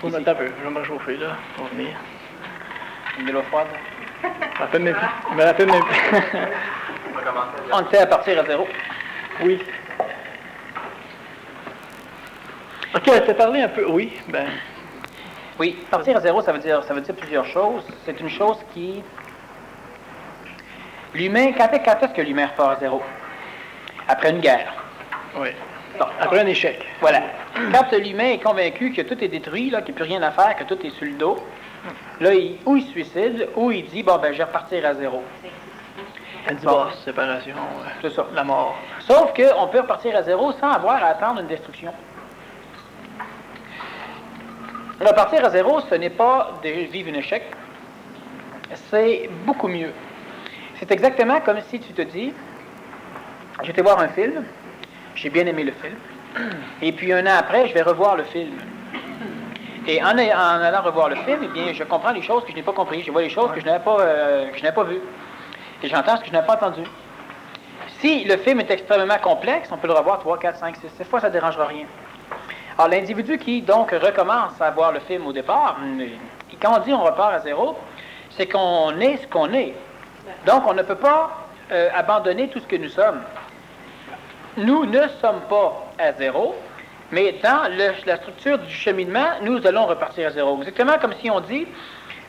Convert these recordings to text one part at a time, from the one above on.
Faut mettre un peu. Je vais me réchauffer, là, pour venir. De l'eau froide. À peine même plus. Mais à peine même plus. On était à partir à 0. Oui. OK, elle t'a parlé un peu. Oui, ben. Oui, partir à 0, ça veut dire plusieurs choses. C'est une chose qui... L'humain, quand est-ce que l'humain repart à 0? Après une guerre. Oui. Bon. Après un échec. Voilà. Quand l'humain est convaincu que tout est détruit, là, qu'il n'y a plus rien à faire, que tout est sur le dos, là, ou il se suicide, ou il dit, bon, ben, je vais repartir à 0. Un divorce, séparation, c'est ça. La mort. Sauf qu'on peut repartir à 0 sans avoir à attendre une destruction. Repartir à 0, ce n'est pas de vivre un échec, c'est beaucoup mieux. C'est exactement comme si tu te dis, j'étais voir un film, j'ai bien aimé le film, et puis un an après, je vais revoir le film. Et en allant revoir le film, eh bien, je comprends les choses que je n'ai pas comprises, je vois les choses que je n'avais pas vues, et j'entends ce que je n'avais pas entendu. Si le film est extrêmement complexe, on peut le revoir 3, 4, 5, 6, 7 fois, ça ne dérangera rien. Alors, l'individu qui, donc, recommence à voir le film au départ, et quand on dit on repart à 0, c'est qu'on est ce qu'on est. Donc, on ne peut pas abandonner tout ce que nous sommes. Nous ne sommes pas à 0, mais dans la structure du cheminement, nous allons repartir à 0. Exactement comme si on dit,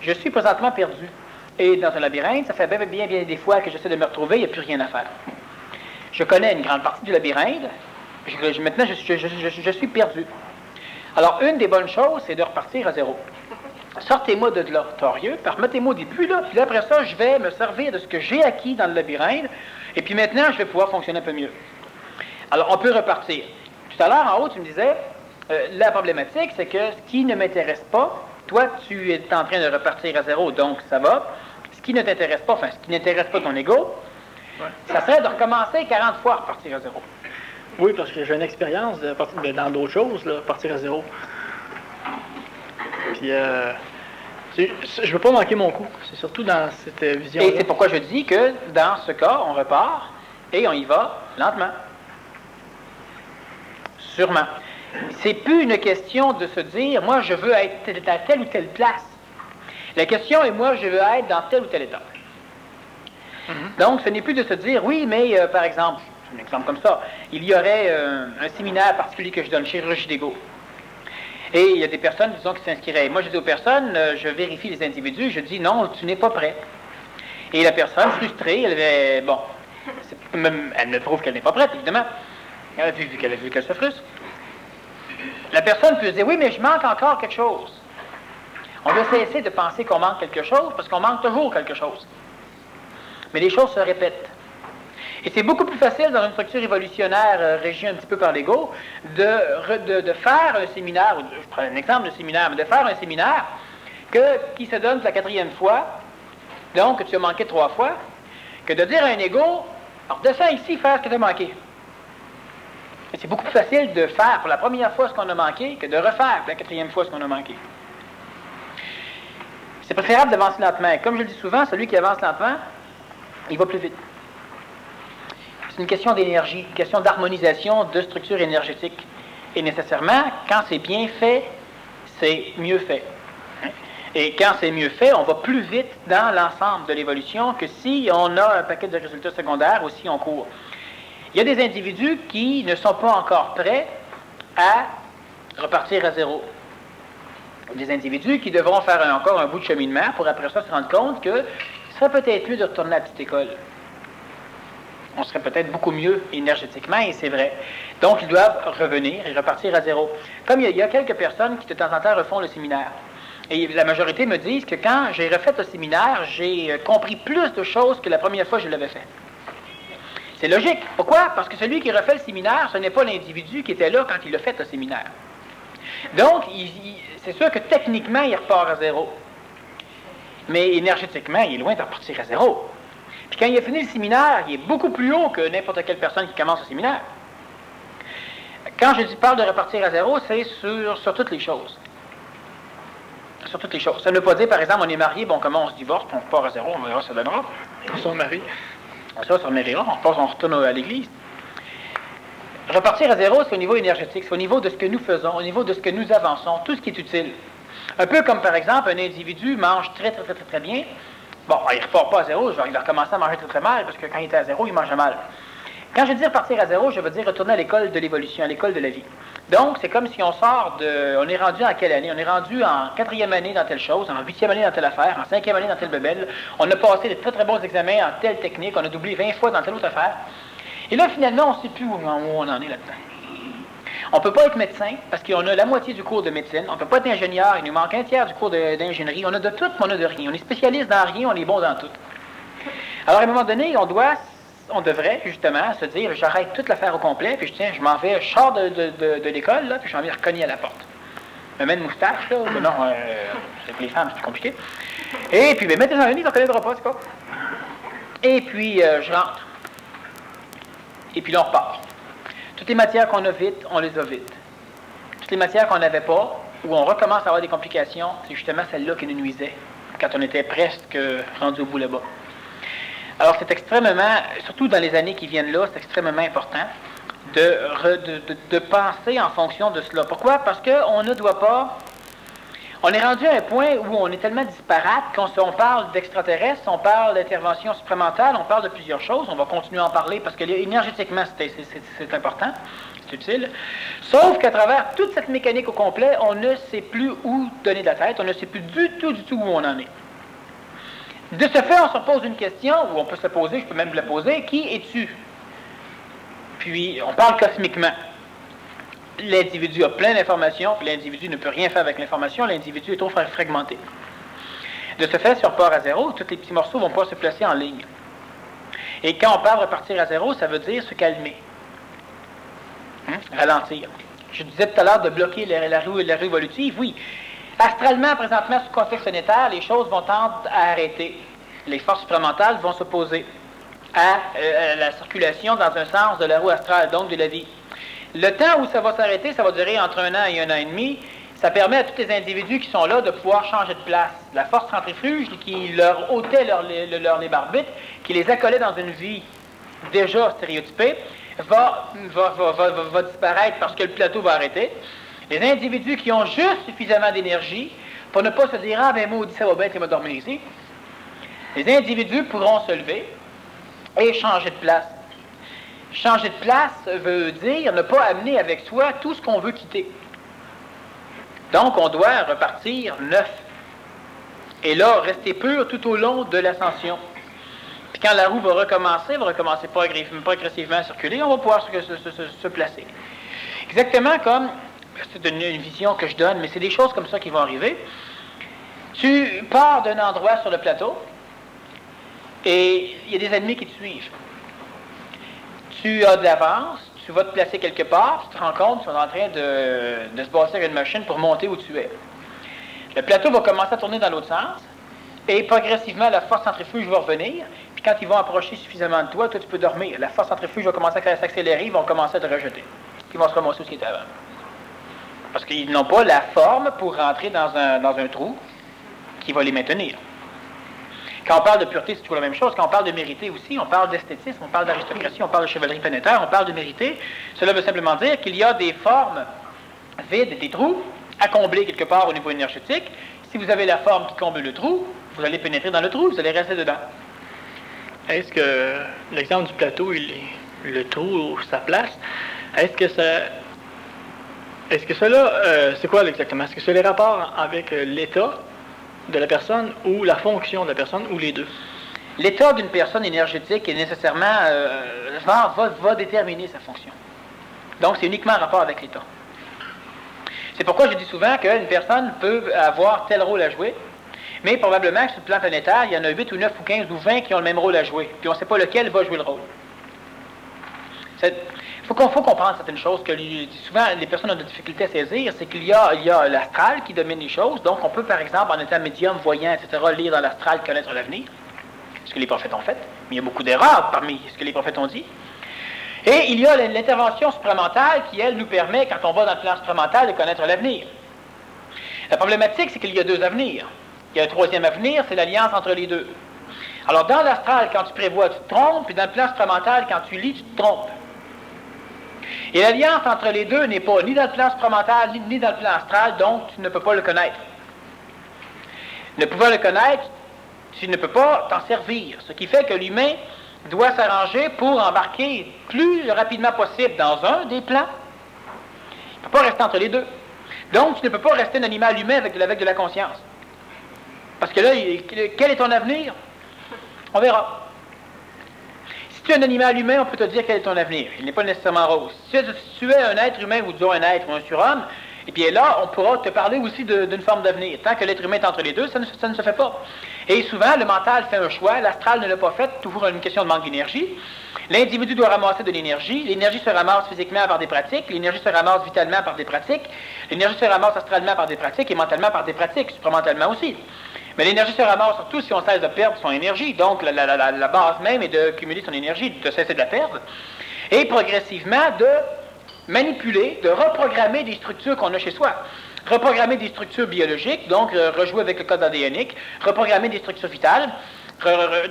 je suis présentement perdu. Et dans un labyrinthe, ça fait bien des fois que j'essaie de me retrouver, il n'y a plus rien à faire. Je connais une grande partie du labyrinthe, maintenant je suis perdu. Alors, une des bonnes choses, c'est de repartir à 0. Sortez-moi de là, torieux, remettez-moi au début, là, puis après ça, je vais me servir de ce que j'ai acquis dans le labyrinthe, et puis maintenant, je vais pouvoir fonctionner un peu mieux. Alors, on peut repartir. Tout à l'heure, en haut, tu me disais, la problématique, c'est que ce qui ne m'intéresse pas, toi, tu es en train de repartir à 0, donc ça va. Ce qui ne t'intéresse pas, enfin, ce qui n'intéresse pas ton ego, ça serait de recommencer 40 fois à repartir à 0. Oui, parce que j'ai une expérience dans d'autres choses, là, partir à 0. Puis, je ne veux pas manquer mon coup. C'est surtout dans cette vision-là. Et c'est pourquoi je dis que, dans ce cas, on repart et on y va lentement. Sûrement. C'est plus une question de se dire, moi, je veux être à telle ou telle place. La question est, moi, je veux être dans tel ou tel état. Donc, ce n'est plus de se dire, oui, mais, par exemple, un exemple comme ça, il y aurait un séminaire particulier que je donne, chirurgie d'ego. Et il y a des personnes, disons, qui s'inscriraient. Moi, je dis aux personnes, je vérifie les individus, je dis, non, tu n'es pas prêt. Et la personne, frustrée, elle me prouve qu'elle n'est pas prête, évidemment, vu qu'elle se frustre. La personne peut se dire, oui, mais je manque encore quelque chose. On doit cesser de penser qu'on manque quelque chose, parce qu'on manque toujours quelque chose. Mais les choses se répètent. Et c'est beaucoup plus facile dans une structure évolutionnaire régie un petit peu par l'ego de faire un séminaire, je prends un exemple de séminaire, mais de faire un séminaire qui se donne la 4e fois, donc que tu as manqué 3 fois, que de dire à un ego, alors descends ici, faire ce que tu as manqué. Et c'est beaucoup plus facile de faire pour la première fois ce qu'on a manqué que de refaire la 4e fois ce qu'on a manqué. C'est préférable d'avancer lentement. Comme je le dis souvent, celui qui avance lentement, il va plus vite. C'est une question d'énergie, une question d'harmonisation de structure énergétique. Et nécessairement, quand c'est bien fait, c'est mieux fait. Et quand c'est mieux fait, on va plus vite dans l'ensemble de l'évolution que si on a un paquet de résultats secondaires ou si on court. Il y a des individus qui ne sont pas encore prêts à repartir à 0. Des individus qui devront faire encore un bout de cheminement pour après ça se rendre compte que ce serait peut-être mieux de retourner à la petite école. On serait peut-être beaucoup mieux énergétiquement, et c'est vrai. Donc, ils doivent revenir et repartir à 0. Comme il y a quelques personnes qui, de temps en temps, refont le séminaire. Et la majorité me disent que quand j'ai refait le séminaire, j'ai compris plus de choses que la première fois que je l'avais fait. C'est logique. Pourquoi? Parce que celui qui refait le séminaire, ce n'est pas l'individu qui était là quand il a fait le séminaire. Donc, c'est sûr que techniquement, il repart à 0. Mais énergétiquement, il est loin de repartir à 0. Puis quand il a fini le séminaire, il est beaucoup plus haut que n'importe quelle personne qui commence le séminaire. Quand je parle de repartir à 0, c'est sur toutes les choses. Sur toutes les choses. Ça ne veut pas dire, par exemple, on est marié, bon, comment on se divorce, puis on repart à 0, on verra, ça donnera. On se marie. Ça se remariera, on retourne à l'église. Repartir à 0, c'est au niveau énergétique, c'est au niveau de ce que nous faisons, au niveau de ce que nous avançons, tout ce qui est utile. Un peu comme, par exemple, un individu mange très bien. Bon, il ne repart pas à zéro, il va recommencer à manger très mal, parce que quand il était à zéro, il mangeait mal. Quand je veux dire partir à zéro, je veux dire retourner à l'école de l'évolution, à l'école de la vie. Donc, c'est comme si on sort de... On est rendu en quelle année? On est rendu en 4e année dans telle chose, en 8e année dans telle affaire, en 5e année dans telle bebelle. On a passé de très bons examens en telle technique, on a doublé 20 fois dans telle autre affaire. Et là, finalement, on ne sait plus où on en est là-dedans. On ne peut pas être médecin, parce qu'on a la moitié du cours de médecine. On ne peut pas être ingénieur, il nous manque un tiers du cours d'ingénierie. On a de tout, mais on a de rien. On est spécialiste dans rien, on est bon dans tout. Alors, à un moment donné, on devrait, justement, se dire, j'arrête toute l'affaire au complet, puis je m'en vais, je sors de l'école, là, puis je m'en vais recogner à la porte. Je me mets une moustache, là, non, c'est pour les femmes, c'est plus compliqué. Et puis, mettez dans un lit, ça ne connaîtra pas, c'est quoi. Et puis, je rentre. Et puis là, on repart. Toutes les matières qu'on a vite, on les a vite. Toutes les matières qu'on n'avait pas, où on recommence à avoir des complications, c'est justement celle-là qui nous nuisait, quand on était presque rendu au bout là-bas. Alors, c'est extrêmement, surtout dans les années qui viennent là, c'est extrêmement important de penser en fonction de cela. Pourquoi? Parce qu'on ne doit pas... On est rendu à un point où on est tellement disparate qu'on parle d'extraterrestres, on parle d'intervention supramentale, on parle de plusieurs choses. On va continuer à en parler parce que énergétiquement, c'est important, c'est utile. Sauf qu'à travers toute cette mécanique au complet, on ne sait plus où donner de la tête, on ne sait plus du tout où on en est. De ce fait, on se pose une question, ou on peut se poser, je peux même la poser, qui es-tu? Puis, on parle cosmiquement. L'individu a plein d'informations, puis l'individu ne peut rien faire avec l'information, l'individu est trop fragmenté. De ce fait, si on repart à zéro, tous les petits morceaux ne vont pas se placer en ligne. Et quand on parle de repartir à zéro, ça veut dire se calmer. Ralentir. Je disais tout à l'heure de bloquer la roue évolutive, oui. Astralement, présentement, sous contexte planétaire, les choses vont tendre à arrêter. Les forces supramentales vont s'opposer à la circulation dans un sens de la roue astrale, donc de la vie. Le temps où ça va s'arrêter, ça va durer entre 1 an et 1 an et demi. Ça permet à tous les individus qui sont là de pouvoir changer de place. La force centrifuge qui leur ôtait leur libre arbitre, qui les accolait dans une vie déjà stéréotypée, va disparaître parce que le plateau va arrêter. Les individus qui ont juste suffisamment d'énergie pour ne pas se dire « Ah, ben maudit, ça va bien, tu vas dormir ici », les individus pourront se lever et changer de place. Changer de place veut dire ne pas amener avec soi tout ce qu'on veut quitter. Donc, on doit repartir neuf. Et là, rester pur tout au long de l'ascension. Puis quand la roue va recommencer pas agressivement à circuler, on va pouvoir se placer. Exactement comme, c'est une vision que je donne, mais c'est des choses comme ça qui vont arriver. Tu pars d'un endroit sur le plateau, et il y a des ennemis qui te suivent. Tu as de l'avance, tu vas te placer quelque part, tu te rends compte qu'ils sont en train de se bâtir une machine pour monter où tu es. Le plateau va commencer à tourner dans l'autre sens, et progressivement, la force centrifuge va revenir, puis quand ils vont approcher suffisamment de toi, toi tu peux dormir. La force centrifuge va commencer à s'accélérer, ils vont commencer à te rejeter. Ils vont se ramasser où ce qui était avant. Parce qu'ils n'ont pas la forme pour rentrer dans un trou qui va les maintenir. Quand on parle de pureté, c'est toujours la même chose. Quand on parle de mériter aussi, on parle d'esthétisme, on parle d'aristocratie, on parle de chevalerie planétaire, on parle de mériter. Cela veut simplement dire qu'il y a des formes vides, des trous, à combler quelque part au niveau énergétique. Si vous avez la forme qui comble le trou, vous allez pénétrer dans le trou, vous allez rester dedans. Est-ce que l'exemple du plateau, le trou, sa place, est-ce que cela, c'est quoi exactement? Est-ce que c'est les rapports avec l'état de la personne ou la fonction de la personne ou les deux? L'état d'une personne énergétique est nécessairement va déterminer sa fonction. Donc, c'est uniquement en rapport avec l'état. C'est pourquoi je dis souvent qu'une personne peut avoir tel rôle à jouer, mais probablement que sur le plan planétaire, il y en a 8 ou 9 ou 15 ou 20 qui ont le même rôle à jouer, puis on ne sait pas lequel va jouer le rôle. Il faut comprendre certaines choses que souvent les personnes ont de difficultés à saisir, c'est qu'il y a l'astral qui domine les choses, donc on peut par exemple en étant médium, voyant, etc., lire dans l'astral, connaître l'avenir, ce que les prophètes ont fait, mais il y a beaucoup d'erreurs parmi ce que les prophètes ont dit. Et il y a l'intervention supramentale qui, elle, nous permet, quand on va dans le plan supramental, de connaître l'avenir. La problématique, c'est qu'il y a deux avenirs. Il y a un troisième avenir, c'est l'alliance entre les deux. Alors dans l'astral, quand tu prévois, tu te trompes, puis dans le plan supramental, quand tu lis, tu te trompes. Et l'alliance entre les deux n'est pas ni dans le plan supramental, ni dans le plan astral, donc tu ne peux pas le connaître. Ne pouvant le connaître, tu ne peux pas t'en servir. Ce qui fait que l'humain doit s'arranger pour embarquer plus rapidement possible dans un des plans. Il ne peut pas rester entre les deux. Donc, tu ne peux pas rester un animal humain avec de la conscience. Parce que là, quel est ton avenir? On verra. Si tu es un animal humain, on peut te dire quel est ton avenir. Il n'est pas nécessairement rose. Si tu es un être humain, ou disons un être ou un surhomme, et bien là, on pourra te parler aussi d'une forme d'avenir. Tant que l'être humain est entre les deux, ça ne se fait pas. Et souvent, le mental fait un choix, l'astral ne l'a pas fait, toujours une question de manque d'énergie. L'individu doit ramasser de l'énergie. L'énergie se ramasse physiquement par des pratiques. L'énergie se ramasse vitalement par des pratiques. L'énergie se ramasse astralement par des pratiques et mentalement par des pratiques, supramentalement aussi. Mais l'énergie se ramasse surtout si on cesse de perdre son énergie. Donc, la base même est de cumuler son énergie, de cesser de la perdre. Et progressivement, de manipuler, de reprogrammer des structures qu'on a chez soi. Reprogrammer des structures biologiques, donc rejouer avec le code ADNique, reprogrammer des structures vitales,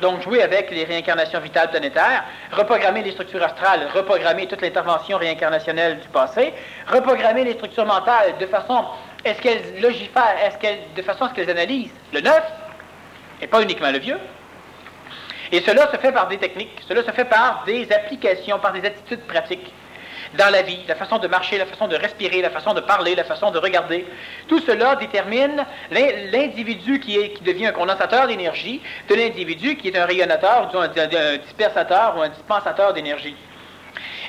donc jouer avec les réincarnations vitales planétaires, reprogrammer les structures astrales, reprogrammer toute l'intervention réincarnationnelle du passé, reprogrammer les structures mentales de façon est-ce qu'elles logifèrent, de façon à ce qu'elles analysent le neuf, et pas uniquement le vieux. Et cela se fait par des techniques, cela se fait par des applications, par des attitudes pratiques dans la vie, la façon de marcher, la façon de respirer, la façon de parler, la façon de regarder. Tout cela détermine l'individu qui devient un condensateur d'énergie de l'individu qui est un rayonnateur, un dispersateur ou un dispensateur d'énergie.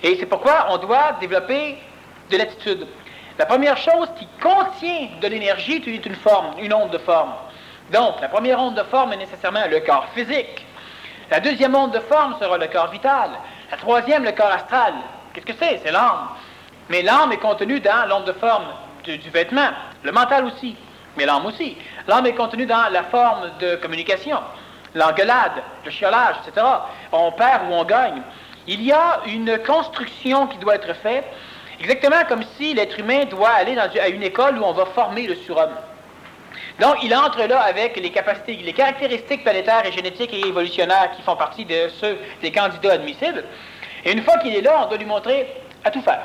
Et c'est pourquoi on doit développer de l'attitude. La première chose qui contient de l'énergie est une forme, une onde de forme. Donc, la première onde de forme est nécessairement le corps physique. La deuxième onde de forme sera le corps vital. La troisième, le corps astral. Qu'est-ce que c'est? C'est l'âme. Mais l'âme est contenue dans l'onde de forme du vêtement. Le mental aussi, mais l'âme aussi. L'âme est contenue dans la forme de communication, l'engueulade, le chiolage, etc. On perd ou on gagne. Il y a une construction qui doit être faite, exactement comme si l'être humain doit aller à une école où on va former le surhomme. Donc, il entre là avec les capacités, les caractéristiques planétaires et génétiques et évolutionnaires qui font partie de ceux des candidats admissibles. Et une fois qu'il est là, on doit lui montrer à tout faire.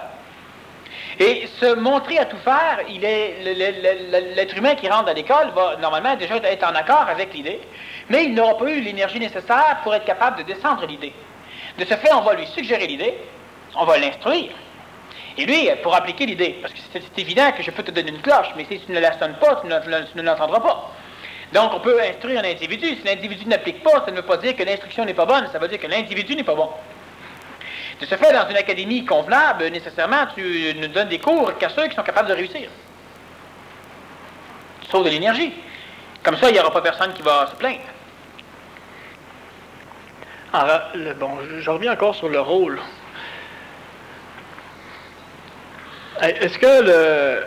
Et se montrer à tout faire, l'être humain qui rentre à l'école va normalement déjà être en accord avec l'idée, mais il n'aura pas eu l'énergie nécessaire pour être capable de descendre l'idée. De ce fait, on va lui suggérer l'idée, on va l'instruire. Et lui, pour appliquer l'idée, parce que c'est évident que je peux te donner une cloche, mais si tu ne la sonnes pas, tu ne l'entendras pas. Donc, on peut instruire un individu. Si l'individu n'applique pas, ça ne veut pas dire que l'instruction n'est pas bonne, ça veut dire que l'individu n'est pas bon. De ce fait, dans une académie convenable, nécessairement, tu ne donnes des cours qu'à ceux qui sont capables de réussir. Tu sauves de l'énergie. Comme ça, il n'y aura pas personne qui va se plaindre. Alors, bon, je reviens encore sur le rôle. Est-ce que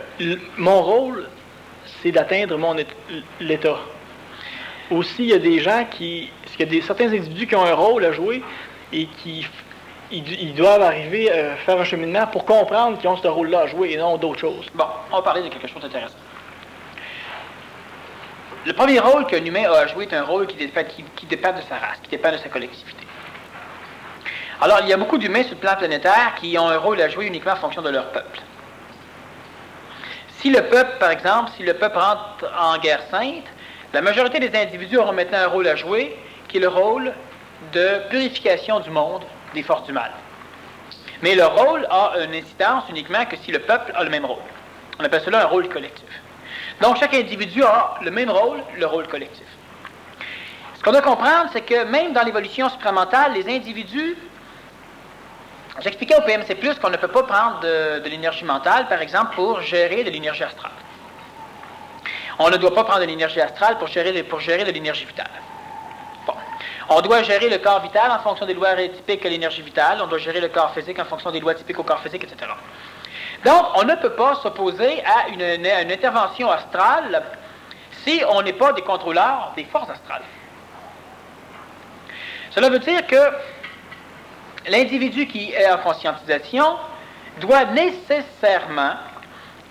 mon rôle, c'est d'atteindre l'état? Aussi, il y a des gens certains individus qui ont un rôle à jouer et ils doivent arriver à faire un cheminement pour comprendre qu'ils ont ce rôle-là à jouer et non d'autres choses. Bon, on va parler de quelque chose d'intéressant. Le premier rôle qu'un humain a à jouer est un rôle qui dépend de sa race, qui dépend de sa collectivité. Alors, il y a beaucoup d'humains sur le plan planétaire qui ont un rôle à jouer uniquement en fonction de leur peuple. Si le peuple, par exemple, rentre en guerre sainte, la majorité des individus auront maintenant un rôle à jouer, qui est le rôle de purification du monde des forces du mal. Mais le rôle a une incidence uniquement que si le peuple a le même rôle. On appelle cela un rôle collectif. Donc, chaque individu a le même rôle, le rôle collectif. Ce qu'on doit comprendre, c'est que même dans l'évolution supramentale, les individus... J'expliquais au PMC+, qu'on ne peut pas prendre de l'énergie mentale, par exemple, pour gérer de l'énergie astrale. On ne doit pas prendre de l'énergie astrale pour gérer de l'énergie vitale. Bon. On doit gérer le corps vital en fonction des lois typiques à l'énergie vitale. On doit gérer le corps physique en fonction des lois typiques au corps physique, etc. Donc, on ne peut pas s'opposer à une intervention astrale si on n'est pas des contrôleurs des forces astrales. Cela veut dire que l'individu qui est en conscientisation doit nécessairement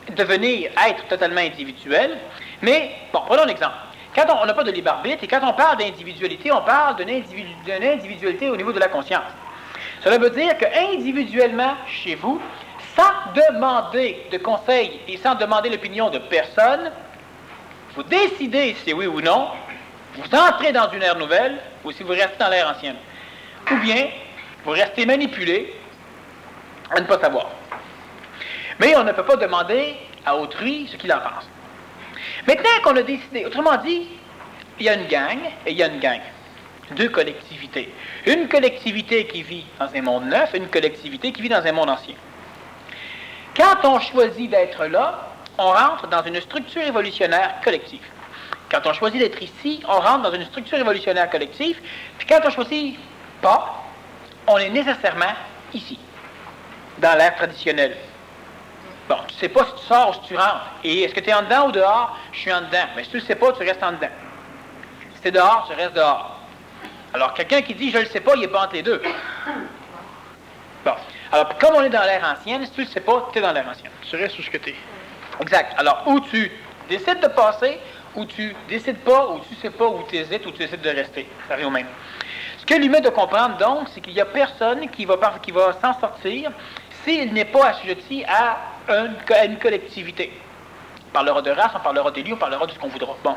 être totalement individuel, mais, bon, prenons un exemple. Quand on n'a pas de libre arbitre, et quand on parle d'individualité, on parle d'une individualité au niveau de la conscience. Cela veut dire qu'individuellement, chez vous, sans demander de conseil et sans demander l'opinion de personne, vous décidez si oui ou non, vous entrez dans une ère nouvelle ou si vous restez dans l'ère ancienne. Ou bien, vous restez manipulé à ne pas savoir. Mais on ne peut pas demander à autrui ce qu'il en pense. Maintenant qu'on a décidé, autrement dit, il y a une gang et il y a une gang. Deux collectivités. Une collectivité qui vit dans un monde neuf et une collectivité qui vit dans un monde ancien. Quand on choisit d'être là, on rentre dans une structure évolutionnaire collective. Quand on choisit d'être ici, on rentre dans une structure évolutionnaire collective. Puis quand on choisit pas, on est nécessairement ici, dans l'ère traditionnelle. Bon, tu ne sais pas si tu sors ou si tu rentres. Et est-ce que tu es en dedans ou dehors? Je suis en dedans. Mais si tu ne le sais pas, tu restes en dedans. Si tu es dehors, tu restes dehors. Alors, quelqu'un qui dit « je ne le sais pas », il n'est pas entre les deux. Bon. Alors, comme on est dans l'ère ancienne, si tu ne le sais pas, tu es dans l'ère ancienne. Tu restes où ce que tu es. Exact. Alors, ou tu décides de passer, ou tu décides pas, ou tu ne sais pas, ou tu hésites, ou tu décides de rester. Ça revient au même. Ce que l'humain doit comprendre, donc, c'est qu'il n'y a personne qui va s'en sortir s'il n'est pas assujetti à une collectivité. On parlera de race, on parlera d'élu, on parlera de ce qu'on voudra. Bon.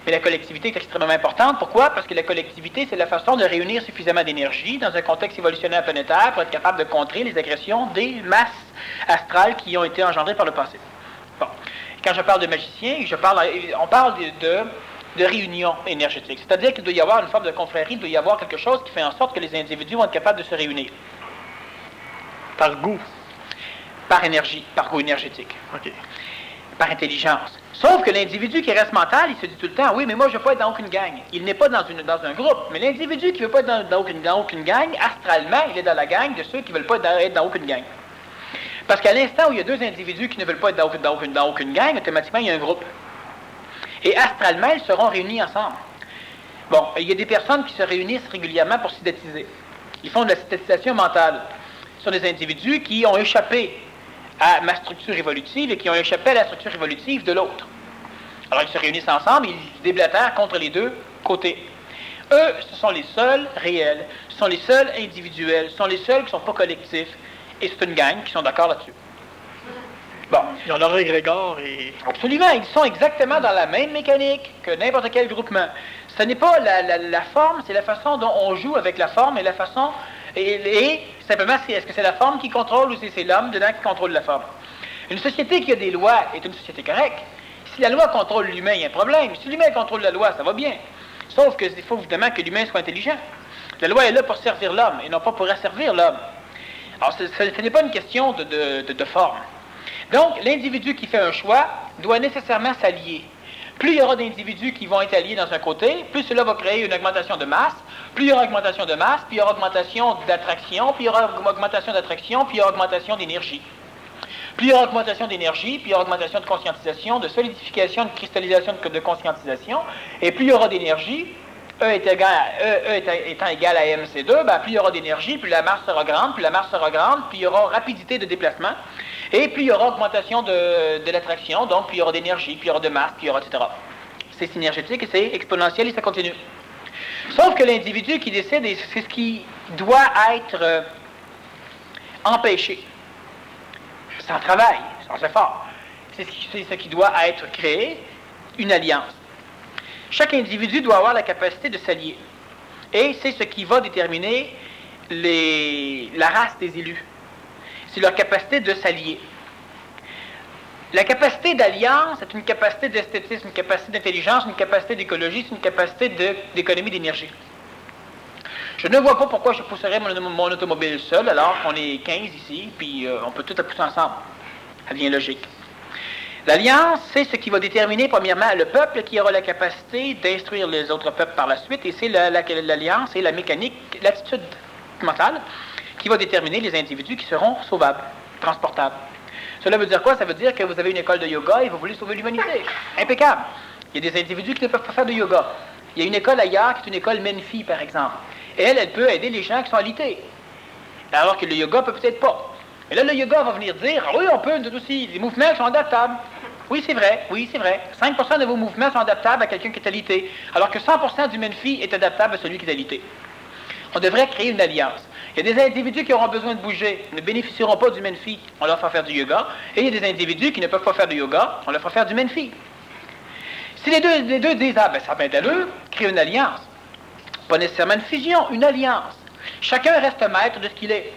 Mais la collectivité est extrêmement importante. Pourquoi? Parce que la collectivité, c'est la façon de réunir suffisamment d'énergie dans un contexte évolutionnaire planétaire pour être capable de contrer les agressions des masses astrales qui ont été engendrées par le passé. Bon. Quand je parle de magicien, on parle de réunion énergétique. C'est-à-dire qu'il doit y avoir une forme de confrérie, il doit y avoir quelque chose qui fait en sorte que les individus vont être capables de se réunir. Par goût. Par énergie, par goût énergétique. OK. Par intelligence. Sauf que l'individu qui reste mental, il se dit tout le temps, oui, mais moi, je ne veux pas être dans aucune gang. Il n'est pas dans un groupe. Mais l'individu qui ne veut pas être dans aucune gang, astralement, il est dans la gang de ceux qui ne veulent pas être dans aucune gang. Parce qu'à l'instant où il y a deux individus qui ne veulent pas être dans aucune gang, automatiquement, il y a un groupe. Et astralement, ils seront réunis ensemble. Bon, il y a des personnes qui se réunissent régulièrement pour synthétiser. Ils font de la synthétisation mentale. Ce sont des individus qui ont échappé à ma structure évolutive et qui ont échappé à la structure évolutive de l'autre. Alors, ils se réunissent ensemble, ils se déblatèrent contre les deux côtés. Eux, ce sont les seuls réels, ce sont les seuls individuels, ce sont les seuls qui ne sont pas collectifs, et c'est une gang qui sont d'accord là-dessus. Bon. Ils ont leur égrégore et... Absolument, ils sont exactement dans la même mécanique que n'importe quel groupement. Ce n'est pas la forme, c'est la façon dont on joue avec la forme et la façon... Et simplement, est-ce que c'est la forme qui contrôle ou c'est l'homme dedans qui contrôle la forme? Une société qui a des lois est une société correcte. Si la loi contrôle l'humain, il y a un problème. Si l'humain contrôle la loi, ça va bien. Sauf qu'il faut évidemment que l'humain soit intelligent. La loi est là pour servir l'homme et non pas pour asservir l'homme. Alors, ce n'est pas une question de forme. Donc, l'individu qui fait un choix doit nécessairement s'allier. Plus il y aura d'individus qui vont être alliés dans un côté, plus cela va créer une augmentation de masse. Plus il y aura augmentation de masse, plus il y aura augmentation d'attraction, plus il y aura augmentation d'attraction, plus il y aura augmentation d'énergie. Plus il y aura augmentation d'énergie, plus il y aura augmentation de conscientisation, de solidification, de cristallisation de conscientisation. Et plus il y aura d'énergie, étant égal à mc2, plus il y aura d'énergie, plus la masse sera grande, plus il y aura rapidité de déplacement. Et plus il y aura augmentation de l'attraction, donc plus il y aura d'énergie, plus il y aura de masse, plus il y aura, etc. C'est synergétique et c'est exponentiel et ça continue. Sauf que l'individu qui décide, c'est ce qui doit être empêché. Sans travail, sans effort. C'est ce qui doit être créé, une alliance. Chaque individu doit avoir la capacité de s'allier. Et c'est ce qui va déterminer la race des élus. C'est leur capacité de s'allier. La capacité d'alliance, c'est une capacité d'esthétisme, une capacité d'intelligence, une capacité d'écologie, c'est une capacité d'économie d'énergie. Je ne vois pas pourquoi je pousserais mon automobile seul, alors qu'on est 15 ici, puis on peut tout la pousser ensemble. Ça devient logique. L'alliance, c'est ce qui va déterminer, premièrement, le peuple qui aura la capacité d'instruire les autres peuples par la suite, et c'est l'alliance et la mécanique, l'attitude mentale, qui va déterminer les individus qui seront sauvables, transportables. Cela veut dire quoi? Ça veut dire que vous avez une école de yoga et vous voulez sauver l'humanité. Impeccable. Il y a des individus qui ne peuvent pas faire de yoga. Il y a une école ailleurs qui est une école Menfi, par exemple. Et elle peut aider les gens qui sont alités. Alors que le yoga peut-être pas. Et là, le yoga va venir dire, oui, on peut, nous aussi, les mouvements sont adaptables. Oui, c'est vrai. 5% de vos mouvements sont adaptables à quelqu'un qui est alité, alors que 100% du Menfi est adaptable à celui qui est alité. On devrait créer une alliance. Il y a des individus qui auront besoin de bouger, ne bénéficieront pas du Menfi, on leur fera faire du yoga. Et il y a des individus qui ne peuvent pas faire du yoga, on leur fera faire du Menfi. Si les deux disent, ah ben ça va être d'allure, créer une alliance. Pas nécessairement une fusion, une alliance. Chacun reste maître de ce qu'il est.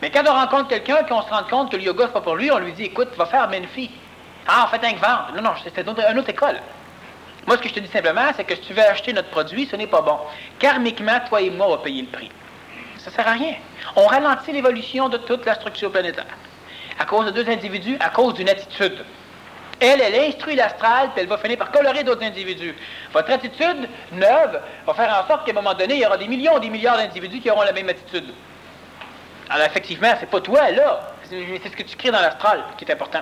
Mais quand on rencontre quelqu'un et qu'on se rend compte que le yoga, c'est pas pour lui, on lui dit, écoute, va faire Menfi. Ah, en fait, un vendre. Non, non, c'est une autre école. Moi, ce que je te dis simplement, c'est que si tu veux acheter notre produit, ce n'est pas bon. Karmiquement, toi et moi, on va payer le prix. Ça ne sert à rien. On ralentit l'évolution de toute la structure planétaire. À cause de deux individus, à cause d'une attitude. Elle instruit l'astral, puis elle va finir par colorer d'autres individus. Votre attitude neuve va faire en sorte qu'à un moment donné, il y aura des millions, des milliards d'individus qui auront la même attitude. Alors, effectivement, c'est pas toi, là. C'est ce que tu crées dans l'astral qui est important.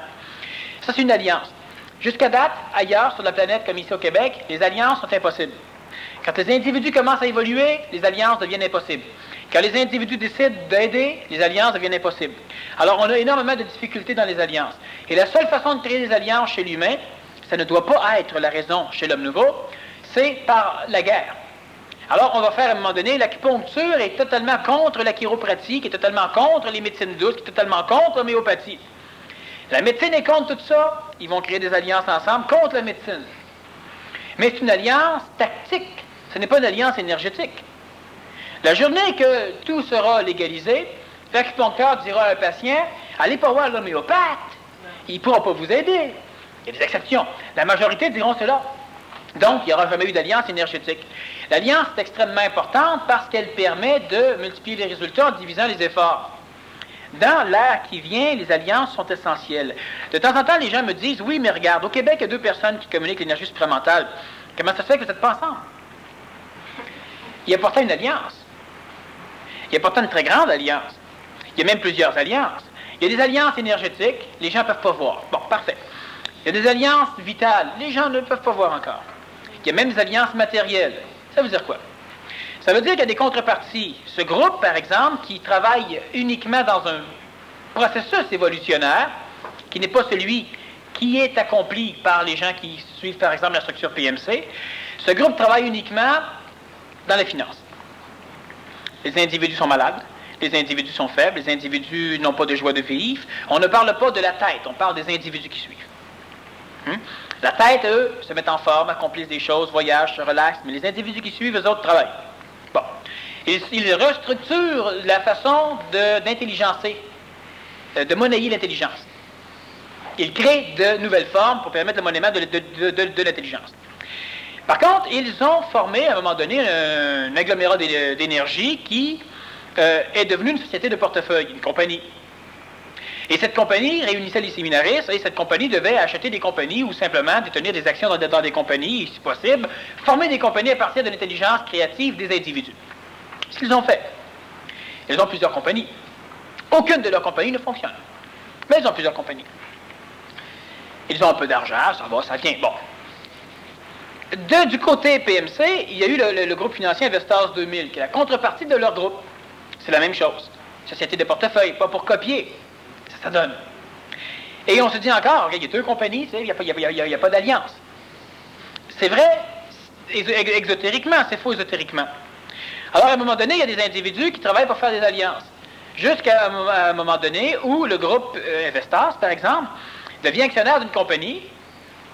Ça, c'est une alliance. Jusqu'à date, ailleurs sur la planète, comme ici au Québec, les alliances sont impossibles. Quand les individus commencent à évoluer, les alliances deviennent impossibles. Quand les individus décident d'aider, les alliances deviennent impossibles. Alors, on a énormément de difficultés dans les alliances. Et la seule façon de créer des alliances chez l'humain, ça ne doit pas être la raison chez l'homme nouveau, c'est par la guerre. Alors, on va faire à un moment donné, l'acupuncture est totalement contre la chiropratie, qui est totalement contre les médecines douces, qui est totalement contre l'homéopathie. La médecine est contre tout ça, ils vont créer des alliances ensemble contre la médecine. Mais c'est une alliance tactique, ce n'est pas une alliance énergétique. La journée que tout sera légalisé, l'acupuncteur dira à un patient, allez pas voir l'homéopathe, il ne pourra pas vous aider. Il y a des exceptions. La majorité diront cela. Donc, il n'y aura jamais eu d'alliance énergétique. L'alliance est extrêmement importante parce qu'elle permet de multiplier les résultats en divisant les efforts. Dans l'ère qui vient, les alliances sont essentielles. De temps en temps, les gens me disent, oui, mais regarde, au Québec, il y a deux personnes qui communiquent l'énergie supramentale. Comment ça se fait que vous n'êtes pas ensemble? Il y a pourtant une alliance. Il y a pourtant une très grande alliance. Il y a même plusieurs alliances. Il y a des alliances énergétiques, les gens ne peuvent pas voir. Bon, parfait. Il y a des alliances vitales, les gens ne peuvent pas voir encore. Il y a même des alliances matérielles. Ça veut dire quoi? Ça veut dire qu'il y a des contreparties. Ce groupe, par exemple, qui travaille uniquement dans un processus évolutionnaire, qui n'est pas celui qui est accompli par les gens qui suivent, par exemple, la structure PMC, ce groupe travaille uniquement dans les finances. Les individus sont malades, les individus sont faibles, les individus n'ont pas de joie de vivre. On ne parle pas de la tête, on parle des individus qui suivent. La tête, eux, se mettent en forme, accomplissent des choses, voyagent, se relaxent, mais les individus qui suivent, eux autres, travaillent. Bon. Ils restructurent la façon d'intelligencer, de monnayer l'intelligence. Ils créent de nouvelles formes pour permettre le monnaie de l'intelligence. Par contre, ils ont formé, à un moment donné, un agglomérat d'énergie qui est devenu une société de portefeuille, une compagnie. Et cette compagnie réunissait les séminaristes, et cette compagnie devait acheter des compagnies ou simplement détenir des actions dans des compagnies, si possible, former des compagnies à partir de l'intelligence créative des individus. Ce qu'ils ont fait. Ils ont plusieurs compagnies. Aucune de leurs compagnies ne fonctionne. Mais ils ont plusieurs compagnies. Ils ont un peu d'argent, ça va, ça vient. Bon. Du côté PMC, il y a eu le groupe financier Investors 2000, qui est la contrepartie de leur groupe. C'est la même chose. Société de portefeuille, pas pour copier. Ça donne. Et on se dit encore, il y a deux compagnies, il n'y a pas d'alliance. C'est vrai exotériquement, c'est faux ésotériquement. Alors, à un moment donné, il y a des individus qui travaillent pour faire des alliances. Jusqu'à un moment donné où le groupe Investors, par exemple, devient actionnaire d'une compagnie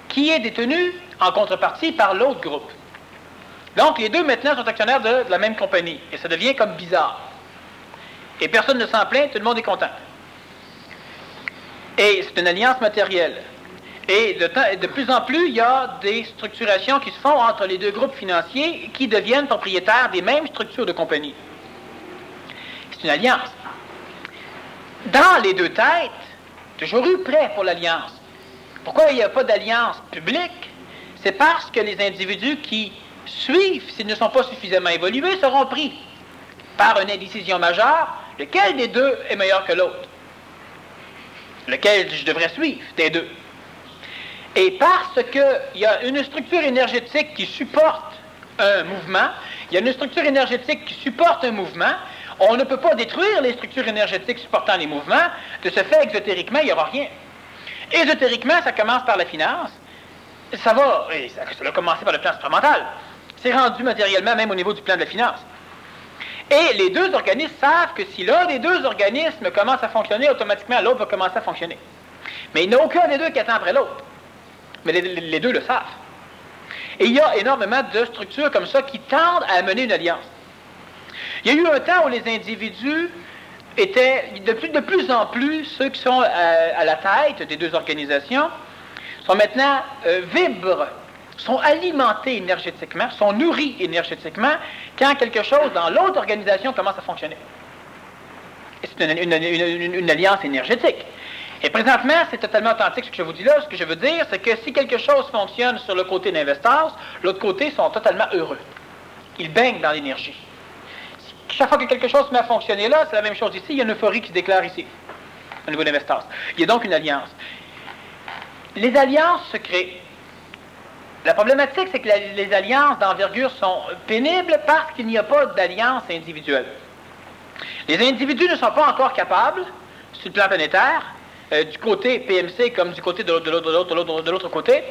qui est détenue en contrepartie par l'autre groupe. Donc, les deux maintenant sont actionnaires de la même compagnie. Et ça devient comme bizarre. Et personne ne s'en plaint, tout le monde est content. Et c'est une alliance matérielle. Et de plus en plus, il y a des structurations qui se font entre les deux groupes financiers qui deviennent propriétaires des mêmes structures de compagnie. C'est une alliance. Dans les deux têtes, toujours eu prêt pour l'alliance. Pourquoi il n'y a pas d'alliance publique? C'est parce que les individus qui suivent, s'ils ne sont pas suffisamment évolués, seront pris par une indécision majeure. Lequel des deux est meilleur que l'autre? Lequel je devrais suivre des deux? Et parce qu'il y a une structure énergétique qui supporte un mouvement, il y a une structure énergétique qui supporte un mouvement, on ne peut pas détruire les structures énergétiques supportant les mouvements. De ce fait, exotériquement, il n'y aura rien. Ésotériquement, ça commence par la finance. Ça a commencé par le plan supramental. C'est rendu matériellement même au niveau du plan de la finance. Et les deux organismes savent que si l'un des deux organismes commence à fonctionner, automatiquement l'autre va commencer à fonctionner. Mais il n'y en a aucun des deux qui attend après l'autre. Mais les deux le savent. Et il y a énormément de structures comme ça qui tendent à mener une alliance. Il y a eu un temps où les individus étaient de plus en plus, ceux qui sont à la tête des deux organisations, sont maintenant vibrent, sont alimentés énergétiquement, sont nourris énergétiquement quand quelque chose dans l'autre organisation commence à fonctionner. Et c'est une alliance énergétique. Et présentement, c'est totalement authentique ce que je vous dis là. Ce que je veux dire, c'est que si quelque chose fonctionne sur le côté d'Investors, l'autre côté sont totalement heureux. Ils baignent dans l'énergie. Chaque fois que quelque chose se met à fonctionner là, c'est la même chose ici. Il y a une euphorie qui se déclare ici, au niveau d'Investors. Il y a donc une alliance. Les alliances se créent. La problématique, c'est que les alliances d'envergure sont pénibles parce qu'il n'y a pas d'alliance individuelle. Les individus ne sont pas encore capables, sur le plan planétaire, du côté PMC comme du côté de l'autre côté,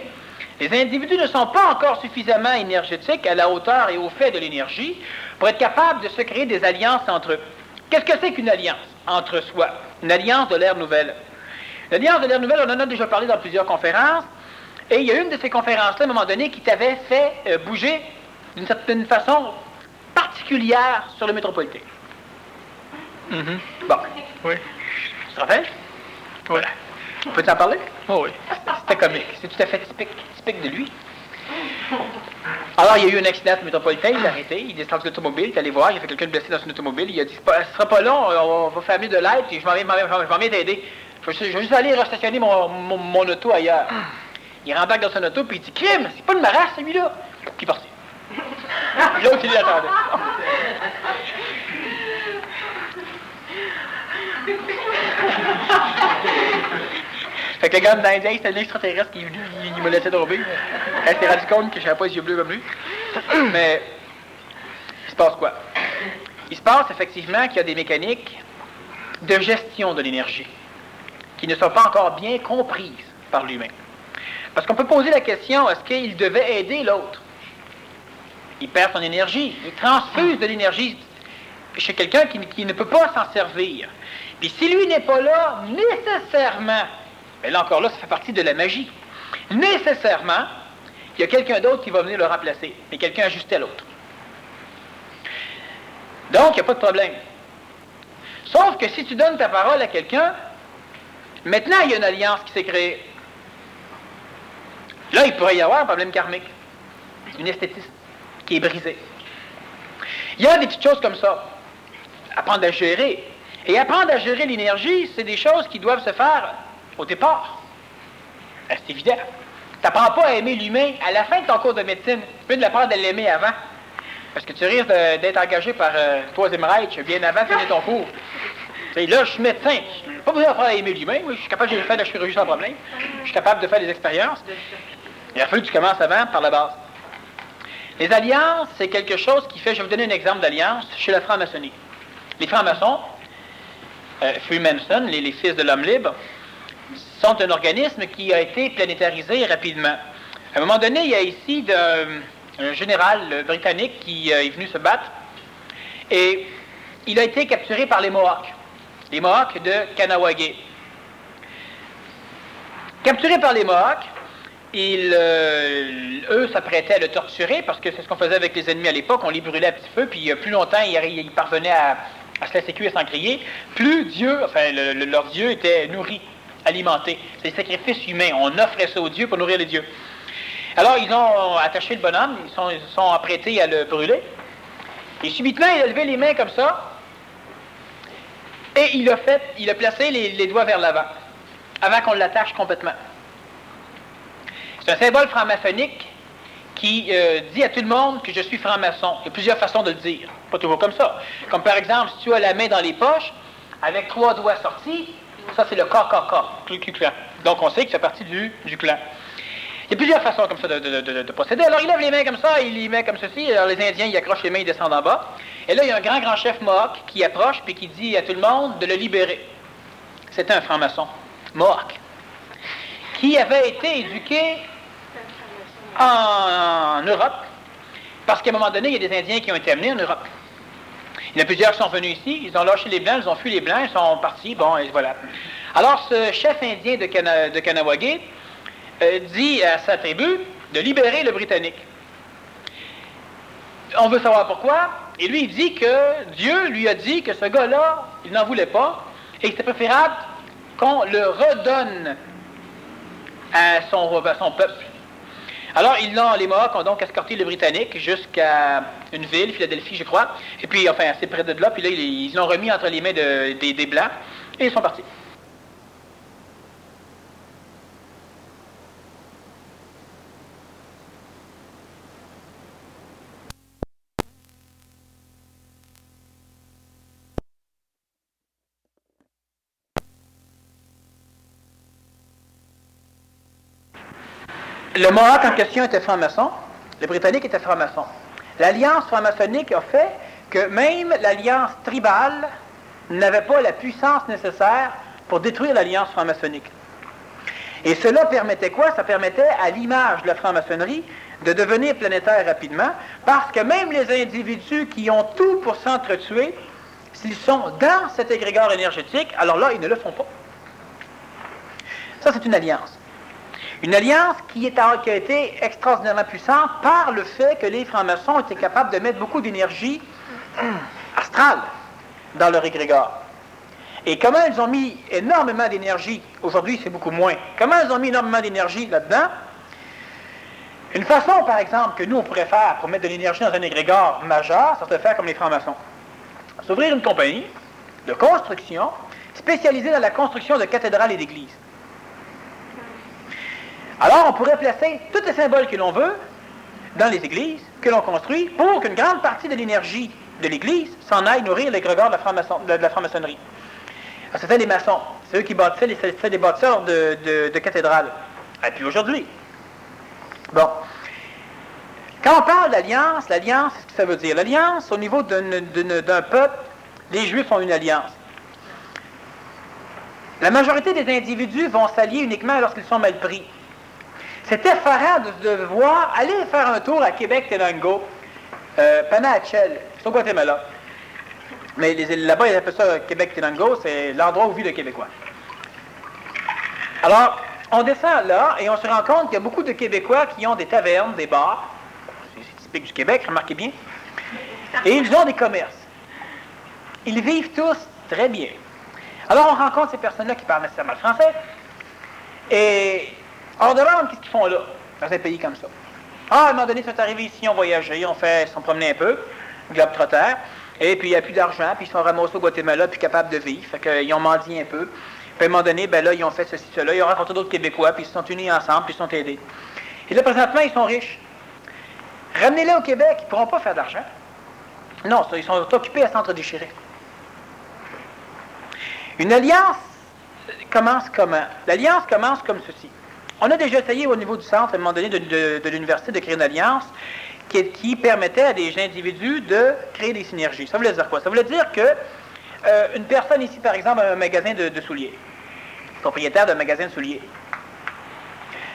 les individus ne sont pas encore suffisamment énergétiques à la hauteur et au fait de l'énergie pour être capables de se créer des alliances entre eux. Qu'est-ce que c'est qu'une alliance entre soi? Une alliance de l'ère nouvelle. L'alliance de l'ère nouvelle, on en a déjà parlé dans plusieurs conférences, et il y a une de ces conférences-là, à un moment donné, qui t'avait fait bouger d'une certaine façon particulière sur le métropolitain. Bon. Oui. Tu te rappelles? Oui. On peut t'en parler? Oh, oui. C'était comique. C'est tout à fait typique de lui. Alors, il y a eu un accident au métropolitain, il a arrêté, il est descendu de l'automobile, il est allé voir, il y a fait quelqu'un de blessé dans son automobile, il a dit, ce sera pas long, on va faire amener de l'aide, puis je m'en viens t'aider. Je vais juste aller restationner mon auto ailleurs. Il rembarque dans son auto, puis il dit, crime, c'est pas le maras, celui-là. Puis il est parti. L'autre, il l'attendait. Fait que le gars de l'Indien, c'était l'extraterrestre qui est venu, il me laissait tomber. Elle s'est rendu compte que je n'avais pas les yeux bleus comme lui. Mais, il se passe quoi? Il se passe effectivement qu'il y a des mécaniques de gestion de l'énergie qui ne sont pas encore bien comprises par l'humain. Parce qu'on peut poser la question, est-ce qu'il devait aider l'autre? Il perd son énergie, il transfuse de l'énergie chez quelqu'un qui ne peut pas s'en servir. Puis si lui n'est pas là, nécessairement, mais là encore là, ça fait partie de la magie, nécessairement, il y a quelqu'un d'autre qui va venir le remplacer, mais quelqu'un ajusté à l'autre. Donc, il n'y a pas de problème. Sauf que si tu donnes ta parole à quelqu'un, maintenant, il y a une alliance qui s'est créée. Là, il pourrait y avoir un problème karmique, une esthétisme qui est brisée. Il y a des petites choses comme ça. Apprendre à gérer. Et apprendre à gérer l'énergie, c'est des choses qui doivent se faire au départ. C'est évident. Tu n'apprends pas à aimer l'humain à la fin de ton cours de médecine. Tu peux l'apprendre à l'aimer avant. Parce que tu risques d'être engagé par Troisième Reich bien avant de finir ton cours. T'sais, là, je suis médecin. Je n'ai pas besoin d'apprendre à aimer l'humain. Oui, je suis capable de faire de la chirurgie sans problème. Je suis capable de faire des expériences. Il a fallu que tu commences avant par la base. Les alliances, c'est quelque chose qui fait... Je vais vous donner un exemple d'alliance chez la franc-maçonnerie. Les francs-maçons, Freemasons, les fils de l'homme libre, sont un organisme qui a été planétarisé rapidement. À un moment donné, il y a ici un général britannique qui est venu se battre et il a été capturé par les Mohawks de Kanawagé. Capturé par les Mohawks, eux s'apprêtaient à le torturer parce que c'est ce qu'on faisait avec les ennemis à l'époque, on les brûlait à petit feu, puis plus longtemps ils parvenaient à se laisser cuire sans crier, plus leur Dieu était nourri, alimenté. C'est le sacrifice humain, on offrait ça aux dieux pour nourrir les dieux. Alors ils ont attaché le bonhomme, ils se sont apprêtés à le brûler, et subitement il a levé les mains comme ça, et il a placé les doigts vers l'avant, avant qu'on l'attache complètement. C'est un symbole franc-maçonnique qui dit à tout le monde que je suis franc-maçon. Il y a plusieurs façons de le dire. Pas toujours comme ça. Comme par exemple, si tu as la main dans les poches, avec 3 doigts sortis, ça c'est le KKK, clan. Donc on sait que c'est partie du clan. Il y a plusieurs façons comme ça de procéder. Alors il lève les mains comme ça, il les met comme ceci. Alors les Indiens, ils accrochent les mains, ils descendent en bas. Et là, il y a un grand chef Mohawk qui approche puis qui dit à tout le monde de le libérer. C'était un franc-maçon, Mohawk, qui avait été éduqué en Europe, parce qu'à un moment donné, il y a des Indiens qui ont été amenés en Europe. Il y en a plusieurs qui sont venus ici, ils ont lâché les Blancs, ils ont fui les Blancs, ils sont partis, bon, et voilà. Alors, ce chef indien de Kanawagé dit à sa tribu de libérer le Britannique. on veut savoir pourquoi. Et lui, il dit que Dieu lui a dit que ce gars-là, il n'en voulait pas, et que c'est préférable qu'on le redonne à son peuple. Alors, les Mohawks ont donc escorté les Britanniques jusqu'à une ville, Philadelphie, je crois, et puis, enfin, assez près de là, puis là, ils l'ont remis entre les mains des Blancs, et ils sont partis. Le Mohawk en question était franc-maçon, le Britannique était franc-maçon. L'alliance franc-maçonnique a fait que même l'alliance tribale n'avait pas la puissance nécessaire pour détruire l'alliance franc-maçonnique. Et cela permettait quoi? Ça permettait à l'image de la franc-maçonnerie de devenir planétaire rapidement, parce que même les individus qui ont tout pour s'entretuer, s'ils sont dans cet égrégore énergétique, alors là, ils ne le font pas. Ça, c'est une alliance. Une alliance qui a été extraordinairement puissante par le fait que les francs-maçons étaient capables de mettre beaucoup d'énergie astrale dans leur égrégore. Et comment ils ont mis énormément d'énergie, aujourd'hui c'est beaucoup moins, comment ils ont mis énormément d'énergie là-dedans? Une façon, par exemple, que nous on pourrait faire pour mettre de l'énergie dans un égrégore majeur, ça serait de faire comme les francs-maçons. S'ouvrir une compagnie de construction spécialisée dans la construction de cathédrales et d'églises. Alors, on pourrait placer tous les symboles que l'on veut dans les églises que l'on construit pour qu'une grande partie de l'énergie de l'église s'en aille nourrir l'égrégore de la franc-maçonnerie. C'était les maçons. C'est eux qui bâtissaient, c'était des bâtisseurs de cathédrales. Et puis aujourd'hui. Bon. Quand on parle d'alliance, l'alliance, c'est ce que ça veut dire. L'alliance, au niveau d'un peuple, les Juifs ont une alliance. La majorité des individus vont s'allier uniquement lorsqu'ils sont mal pris. C'est effarant de voir aller faire un tour à Québec-Tenango, Panachel, c'est au Guatemala. Mais là-bas, ils appellent ça Québec-Tenango, c'est l'endroit où vivent les Québécois. Alors, on descend là et on se rend compte qu'il y a beaucoup de Québécois qui ont des tavernes, des bars. C'est typique du Québec, remarquez bien. Et ils ont des commerces. Ils vivent tous très bien. Alors, on rencontre ces personnes-là qui parlent nécessairement le français. Et on demande qu'est-ce qu'ils font là, dans un pays comme ça. Ah, à un moment donné, ils sont arrivés ici, ont voyagé, ils sont promenés un peu, globe-trotter, et puis il n'y a plus d'argent, puis ils sont ramassés au Guatemala, puis capables de vivre. Fait qu'ils ont mendié un peu. Puis à un moment donné, ben là, ils ont fait ceci, cela, ils ont rencontré d'autres Québécois, puis ils se sont unis ensemble, puis ils se sont aidés. Et là, présentement, ils sont riches. Ramenez-les au Québec, ils ne pourront pas faire d'argent. Non, ils sont occupés à s'entre-déchirer. Une alliance commence comment? L'alliance commence comme ceci. On a déjà essayé au niveau du centre, à un moment donné, de l'université, de créer une alliance qui permettait à des individus de créer des synergies. Ça voulait dire quoi? Ça voulait dire que une personne ici, par exemple, a un magasin de souliers, propriétaire d'un magasin de souliers.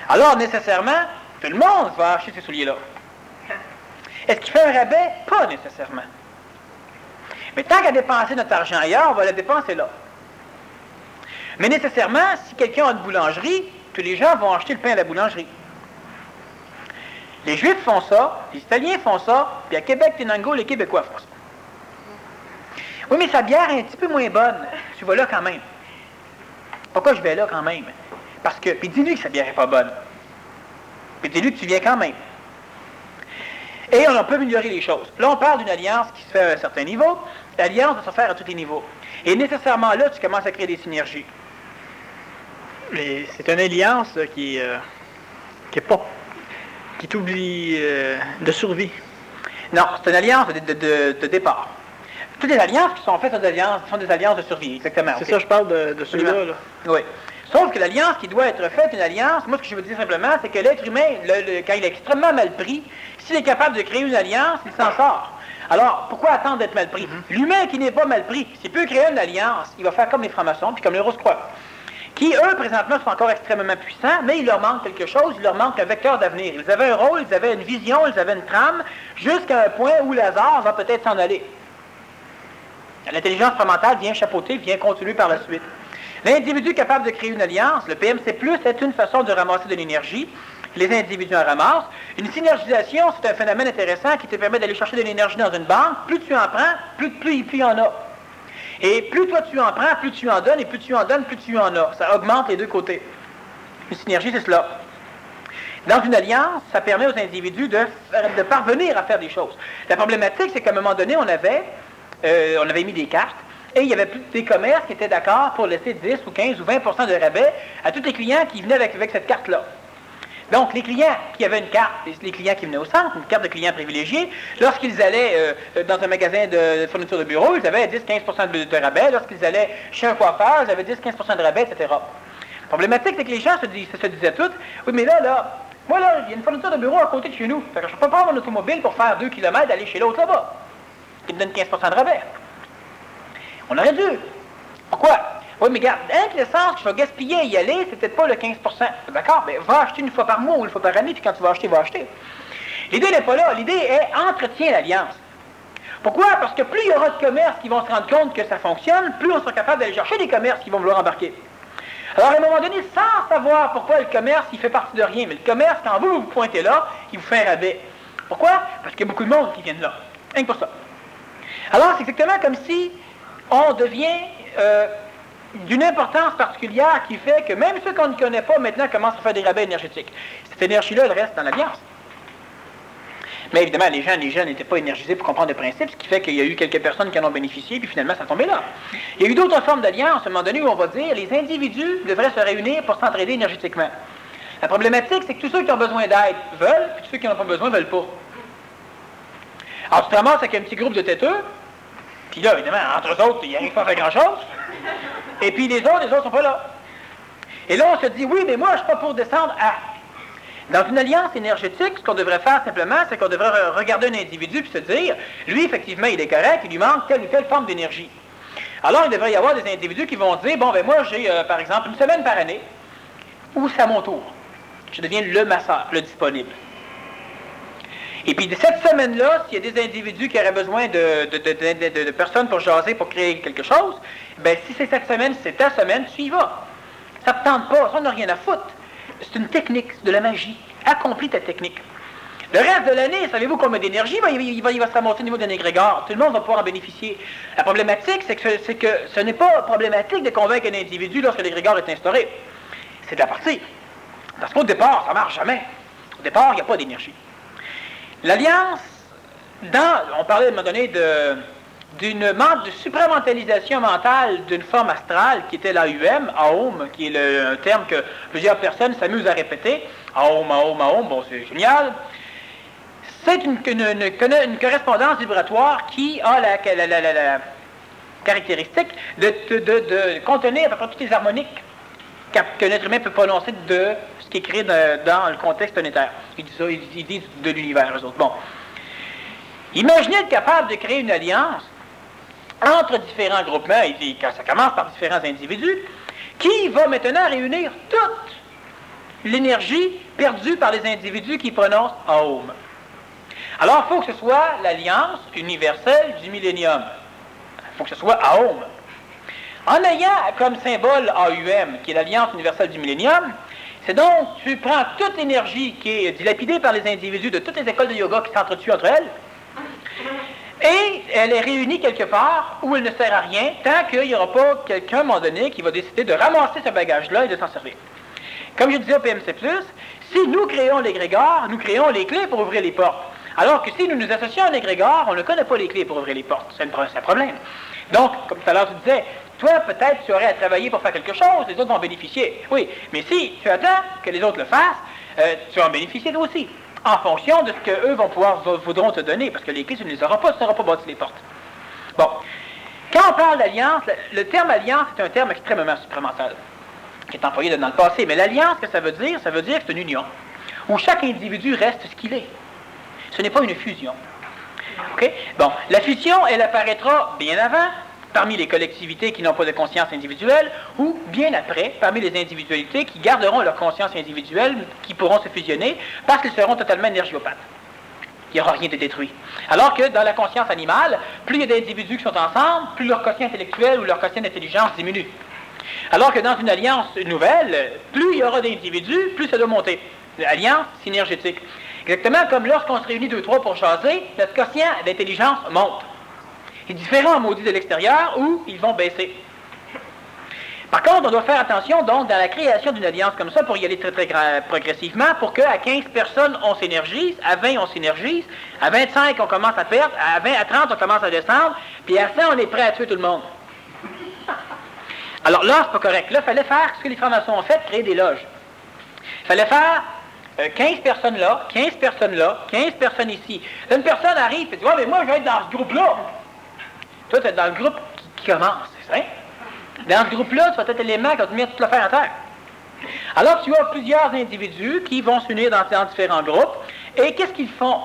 Alors, nécessairement, tout le monde va acheter ces souliers-là. Est-ce qu'il fait un rabais? Pas nécessairement. Mais tant qu'à dépenser notre argent ailleurs, on va le dépenser là. Mais nécessairement, si quelqu'un a une boulangerie, tous les gens vont acheter le pain à la boulangerie. Les Juifs font ça, les Italiens font ça, puis à Québec-Tenango, les Québécois font ça. Oui, mais sa bière est un petit peu moins bonne. Tu vas là quand même. Pourquoi je vais là quand même? Parce que, puis dis-lui que sa bière n'est pas bonne. Puis dis-lui que tu viens quand même. Et on peut améliorer les choses. Là, on parle d'une alliance qui se fait à un certain niveau. L'alliance va se faire à tous les niveaux. Et nécessairement là, tu commences à créer des synergies. C'est une alliance là, qui t'oublie de survie. Non, c'est une alliance de départ. Toutes les alliances qui sont faites sont des alliances de survie, exactement. C'est ça, je parle de celui-là. Là. Oui. Sauf que l'alliance qui doit être faite, une alliance, moi ce que je veux dire simplement, c'est que l'être humain, quand il est extrêmement mal pris, s'il est capable de créer une alliance, il s'en sort. Alors, pourquoi attendre d'être mal pris? L'humain qui n'est pas mal pris, s'il peut créer une alliance, il va faire comme les francs-maçons, puis comme les Rose-Croix, qui, eux, présentement, sont encore extrêmement puissants, mais il leur manque quelque chose, il leur manque un vecteur d'avenir. Ils avaient un rôle, ils avaient une vision, ils avaient une trame, jusqu'à un point où Lazare va peut-être s'en aller. L'intelligence mentale vient chapeauter, vient continuer par la suite. L'individu capable de créer une alliance, le PMC+, est une façon de ramasser de l'énergie les individus en ramassent. Une synergisation, c'est un phénomène intéressant qui te permet d'aller chercher de l'énergie dans une banque. Plus tu en prends, plus il y en a. Et plus toi tu en prends, plus tu en donnes, et plus tu en donnes, plus tu en as. Ça augmente les deux côtés. Une synergie, c'est cela. Dans une alliance, ça permet aux individus de parvenir à faire des choses. La problématique, c'est qu'à un moment donné, on avait mis des cartes, et il y avait des commerces qui étaient d'accord pour laisser 10 ou 15 ou 20% de rabais à tous les clients qui venaient avec cette carte-là. Donc, les clients qui avaient une carte, les clients qui venaient au centre, une carte de client privilégié, lorsqu'ils allaient dans un magasin de fourniture de bureau, ils avaient 10-15% de rabais. Lorsqu'ils allaient chez un coiffeur, ils avaient 10-15% de rabais, etc. La problématique, c'est que les gens se disaient tous, oui, mais là, moi, il y a une fourniture de bureau à côté de chez nous. Fait que je ne peux pas prendre mon automobile pour faire 2 km et aller chez l'autre là-bas, qui me donne 15% de rabais. On aurait dû. Pourquoi? Oui, mais regarde, l'essence que je vais gaspiller et y aller, c'est peut-être pas le 15%. D'accord, mais va acheter une fois par mois ou une fois par année, puis quand tu vas acheter, va acheter. L'idée n'est pas là. L'idée est entretiens l'alliance. Pourquoi? Parce que plus il y aura de commerces qui vont se rendre compte que ça fonctionne, plus on sera capable d'aller chercher des commerces qui vont vouloir embarquer. Alors, à un moment donné, sans savoir pourquoi le commerce, il fait partie de rien, mais le commerce, quand vous vous pointez là, il vous fait un rabais. Pourquoi? Parce qu'il y a beaucoup de monde qui viennent là. Rien que pour ça. Alors, c'est exactement comme si on devient d'une importance particulière qui fait que même ceux qu'on ne connaît pas maintenant commencent à faire des rabais énergétiques. Cette énergie-là, elle reste dans l'alliance. Mais évidemment, les gens n'étaient pas énergisés pour comprendre le principe, ce qui fait qu'il y a eu quelques personnes qui en ont bénéficié, puis finalement, ça tombé là. Il y a eu d'autres formes d'alliance, à un moment donné, où on va dire les individus devraient se réunir pour s'entraider énergétiquement. La problématique, c'est que tous ceux qui ont besoin d'aide veulent, puis tous ceux qui n'en ont pas besoin ne veulent pas. Alors, tu te ramasses avec un petit groupe de têteux, puis là, évidemment, entre eux autres, ils n'arrivent pas à faire grand-chose. Et puis les autres ne sont pas là. Et là, on se dit, oui, mais moi, je ne suis pas pour descendre à... Dans une alliance énergétique, ce qu'on devrait faire simplement, c'est qu'on devrait regarder un individu et se dire, lui, effectivement, il est correct, il lui manque telle ou telle forme d'énergie. Alors, il devrait y avoir des individus qui vont dire, bon, ben moi, j'ai, par exemple, une semaine par année, où c'est à mon tour. Je deviens le masseur, le disponible. Et puis, de cette semaine-là, s'il y a des individus qui auraient besoin de personnes pour jaser, pour créer quelque chose, bien, si c'est cette semaine, c'est ta semaine, tu y vas. Ça ne te tente pas, ça, on n'a rien à foutre. C'est une technique, c'est de la magie. Accomplis ta technique. Le reste de l'année, savez-vous combien d'énergie il va se ramasser au niveau d'un égrégore? Tout le monde va pouvoir en bénéficier. La problématique, c'est que ce n'est pas problématique de convaincre un individu lorsque l'égrégore est instauré. C'est de la partie. Parce qu'au départ, ça ne marche jamais. Au départ, il n'y a pas d'énergie. L'alliance, on parlait à un moment donné d'une supramentalisation mentale d'une forme astrale qui était l'AUM, Aum, qui est un terme que plusieurs personnes s'amusent à répéter. Aum, Aum, Aum, bon, c'est génial. C'est une correspondance vibratoire qui a la caractéristique de contenir à peu près toutes les harmoniques qu'un être humain peut prononcer de ce qui est créé dans le contexte planétaire. Ils disent ça, ils disent de l'univers, eux autres. Bon. Imaginez être capable de créer une alliance entre différents groupements, et quand ça commence par différents individus, qui va maintenant réunir toute l'énergie perdue par les individus qui prononcent Aum. Alors, il faut que ce soit l'alliance universelle du millénium. Il faut que ce soit Aum. En ayant comme symbole AUM, qui est l'alliance universelle du millénium, c'est donc, tu prends toute l'énergie qui est dilapidée par les individus de toutes les écoles de yoga qui s'entretuent entre elles, et elle est réunie quelque part où elle ne sert à rien, tant qu'il n'y aura pas quelqu'un, à un moment donné, qui va décider de ramasser ce bagage-là et de s'en servir. Comme je disais au PMC+, si nous créons l'égrégore, nous créons les clés pour ouvrir les portes. Alors que si nous nous associons à l'égrégore, on ne connaît pas les clés pour ouvrir les portes. C'est un problème. Donc, comme tout à l'heure tu disais, toi, peut-être, tu aurais à travailler pour faire quelque chose, les autres vont bénéficier. Oui, mais si tu attends que les autres le fassent, tu vas en bénéficier toi aussi, en fonction de ce qu'eux voudront te donner, parce que les clés, tu ne les auras pas, tu n'auras pas bâti les portes. Bon. Quand on parle d'alliance, le terme alliance est un terme extrêmement supramental, qui est employé dans le passé. Mais l'alliance, ce que ça veut dire que c'est une union, où chaque individu reste ce qu'il est. Ce n'est pas une fusion. OK? Bon, la fusion, elle apparaîtra bien avant, parmi les collectivités qui n'ont pas de conscience individuelle, ou bien après, parmi les individualités qui garderont leur conscience individuelle, qui pourront se fusionner, parce qu'ils seront totalement énergiopathes. Il n'y aura rien de détruit. Alors que dans la conscience animale, plus il y a d'individus qui sont ensemble, plus leur quotient intellectuel ou leur quotient d'intelligence diminue. Alors que dans une alliance nouvelle, plus il y aura d'individus, plus ça doit monter. L'alliance synergétique. Exactement comme lorsqu'on se réunit 2-3 pour jaser, notre quotient d'intelligence monte. Il est différent en maudit de l'extérieur où ils vont baisser. Par contre, on doit faire attention donc dans la création d'une alliance comme ça pour y aller très progressivement pour qu'à 15 personnes on s'énergise, à 20 on s'énergise, à 25 on commence à perdre, à 20 à 30 on commence à descendre, puis à 100 on est prêt à tuer tout le monde. Alors là, c'est pas correct. Là, il fallait faire ce que les francs-maçons ont fait, créer des loges. Il fallait faire 15 personnes là, 15 personnes là, 15 personnes ici. Là, une personne arrive et dit « Ouais, mais moi, je vais être dans ce groupe-là. » Toi, tu es dans le groupe qui commence, c'est ça? Dans ce groupe-là, tu vas être l'élément qui va te mettre toute l'affaire à terre. Alors, tu as plusieurs individus qui vont s'unir dans différents groupes. Et qu'est-ce qu'ils font?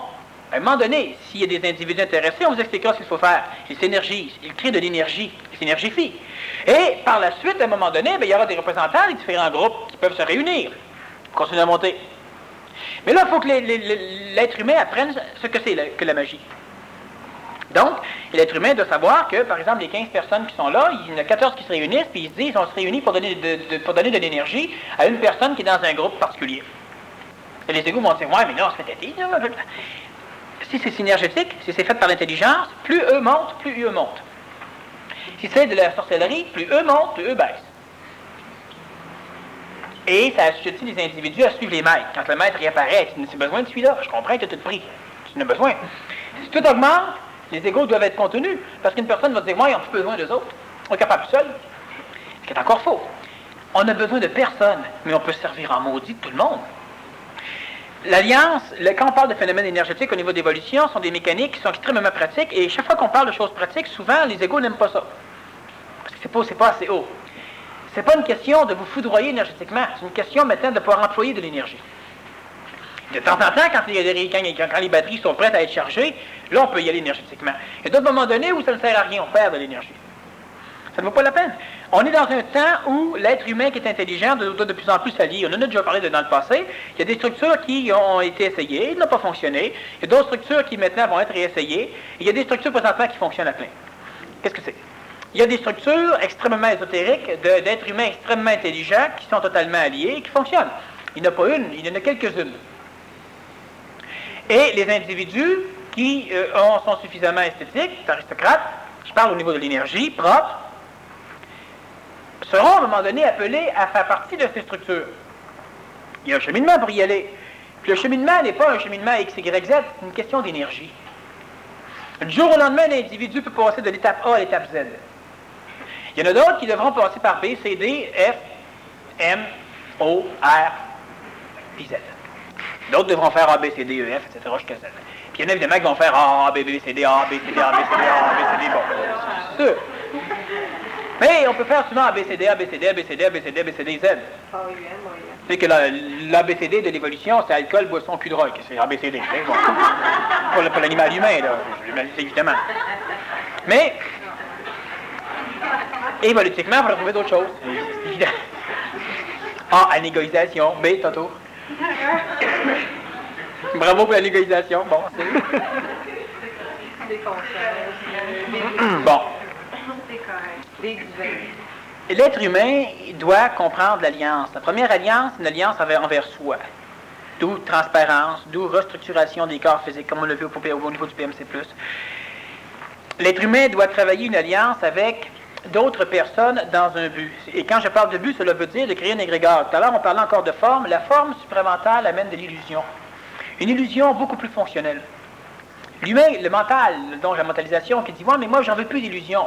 À un moment donné, s'il y a des individus intéressés, on vous expliquera ce qu'il faut faire. Ils s'énergisent, ils créent de l'énergie, ils s'énergifient. Et par la suite, à un moment donné, il y aura des représentants des différents groupes qui peuvent se réunir, continuer à monter. Mais là, il faut que l'être humain apprenne ce que c'est que la magie. Donc, l'être humain doit savoir que, par exemple, les 15 personnes qui sont là, il y en a 14 qui se réunissent, puis ils se disent, on se réunit pour donner de l'énergie à une personne qui est dans un groupe particulier. Et les égos vont dire, ouais, mais non, c'est fait. Si c'est synergétique, si c'est fait par l'intelligence, plus eux montent, plus eux montent. Si c'est de la sorcellerie, plus eux montent, plus eux baissent. Et ça assujettit les individus à suivre les maîtres. Quand le maître y apparaît, tu as besoin de celui-là, je comprends que tu as tout pris. Tu en as besoin. Si tout augmente, les égos doivent être contenus, parce qu'une personne va dire, moi, ils n'ont plus besoin d'eux autres. On est capable seul. Ce qui est encore faux. On a besoin de personne, mais on peut servir en maudit de tout le monde. L'alliance, quand on parle de phénomènes énergétiques au niveau d'évolution, sont des mécaniques qui sont extrêmement pratiques, et chaque fois qu'on parle de choses pratiques, souvent, les égos n'aiment pas ça. Parce que c'est pas assez haut. C'est pas une question de vous foudroyer énergétiquement, c'est une question maintenant de pouvoir employer de l'énergie. De temps en temps, quand les batteries sont prêtes à être chargées, là, on peut y aller énergétiquement. Il y a d'autres moments donnés où ça ne sert à rien, on perd de l'énergie. Ça ne vaut pas la peine. On est dans un temps où l'être humain qui est intelligent doit de plus en plus s'allier. On en a déjà parlé dans le passé. Il y a des structures qui ont été essayées, n'ont pas fonctionné. Il y a d'autres structures qui maintenant vont être réessayées. Et il y a des structures présentement qui fonctionnent à plein. Qu'est-ce que c'est? Il y a des structures extrêmement ésotériques d'êtres humains extrêmement intelligents qui sont totalement alliés et qui fonctionnent. Il n'y en a pas une, il y en a quelques-unes. Et les individus qui sont suffisamment esthétiques, aristocrates, je parle au niveau de l'énergie propre, seront à un moment donné appelés à faire partie de ces structures. Il y a un cheminement pour y aller. Puis le cheminement n'est pas un cheminement X, Y, Z, c'est une question d'énergie. Du jour au lendemain, l'individu peut passer de l'étape A à l'étape Z. Il y en a d'autres qui devront passer par B, C, D, F, M, O, R, puis Z. D'autres devront faire A, B, C, D, E, F, etc. jusqu'à Z. Puis il y en a évidemment qui vont faire A, B, B, C, D, A, B, C, D, A, B, C, D, A, B, C, D, bon. C'est sûr. Mais on peut faire souvent A, B, C, D, A, B, C, D, A, B, C, D, A, B, C, D, A, B, C, D, Z. C'est que l'ABCD de l'évolution, c'est alcool, boisson, cul de roc. C'est ABCD. Bon. Pour l'animal humain, là, évidemment. Mais, évolutivement, il faudra trouver d'autres choses. C'est évident. A, anégoïsation. B, Toto. Bravo pour l'anégoïsation. Bon, c'est... Bon. L'être humain doit comprendre l'alliance. La première alliance, c'est une alliance envers soi. D'où transparence, d'où restructuration des corps physiques, comme on l'a vu au niveau du PMC+. L'être humain doit travailler une alliance avec d'autres personnes dans un but. Et quand je parle de but, cela veut dire de créer un égrégore. Tout à l'heure, on parlait encore de forme. La forme supramentale amène de l'illusion. Une illusion beaucoup plus fonctionnelle. L'humain, le mental, donc la mentalisation, qui dit « Ouais, mais moi, j'en veux plus d'illusion. »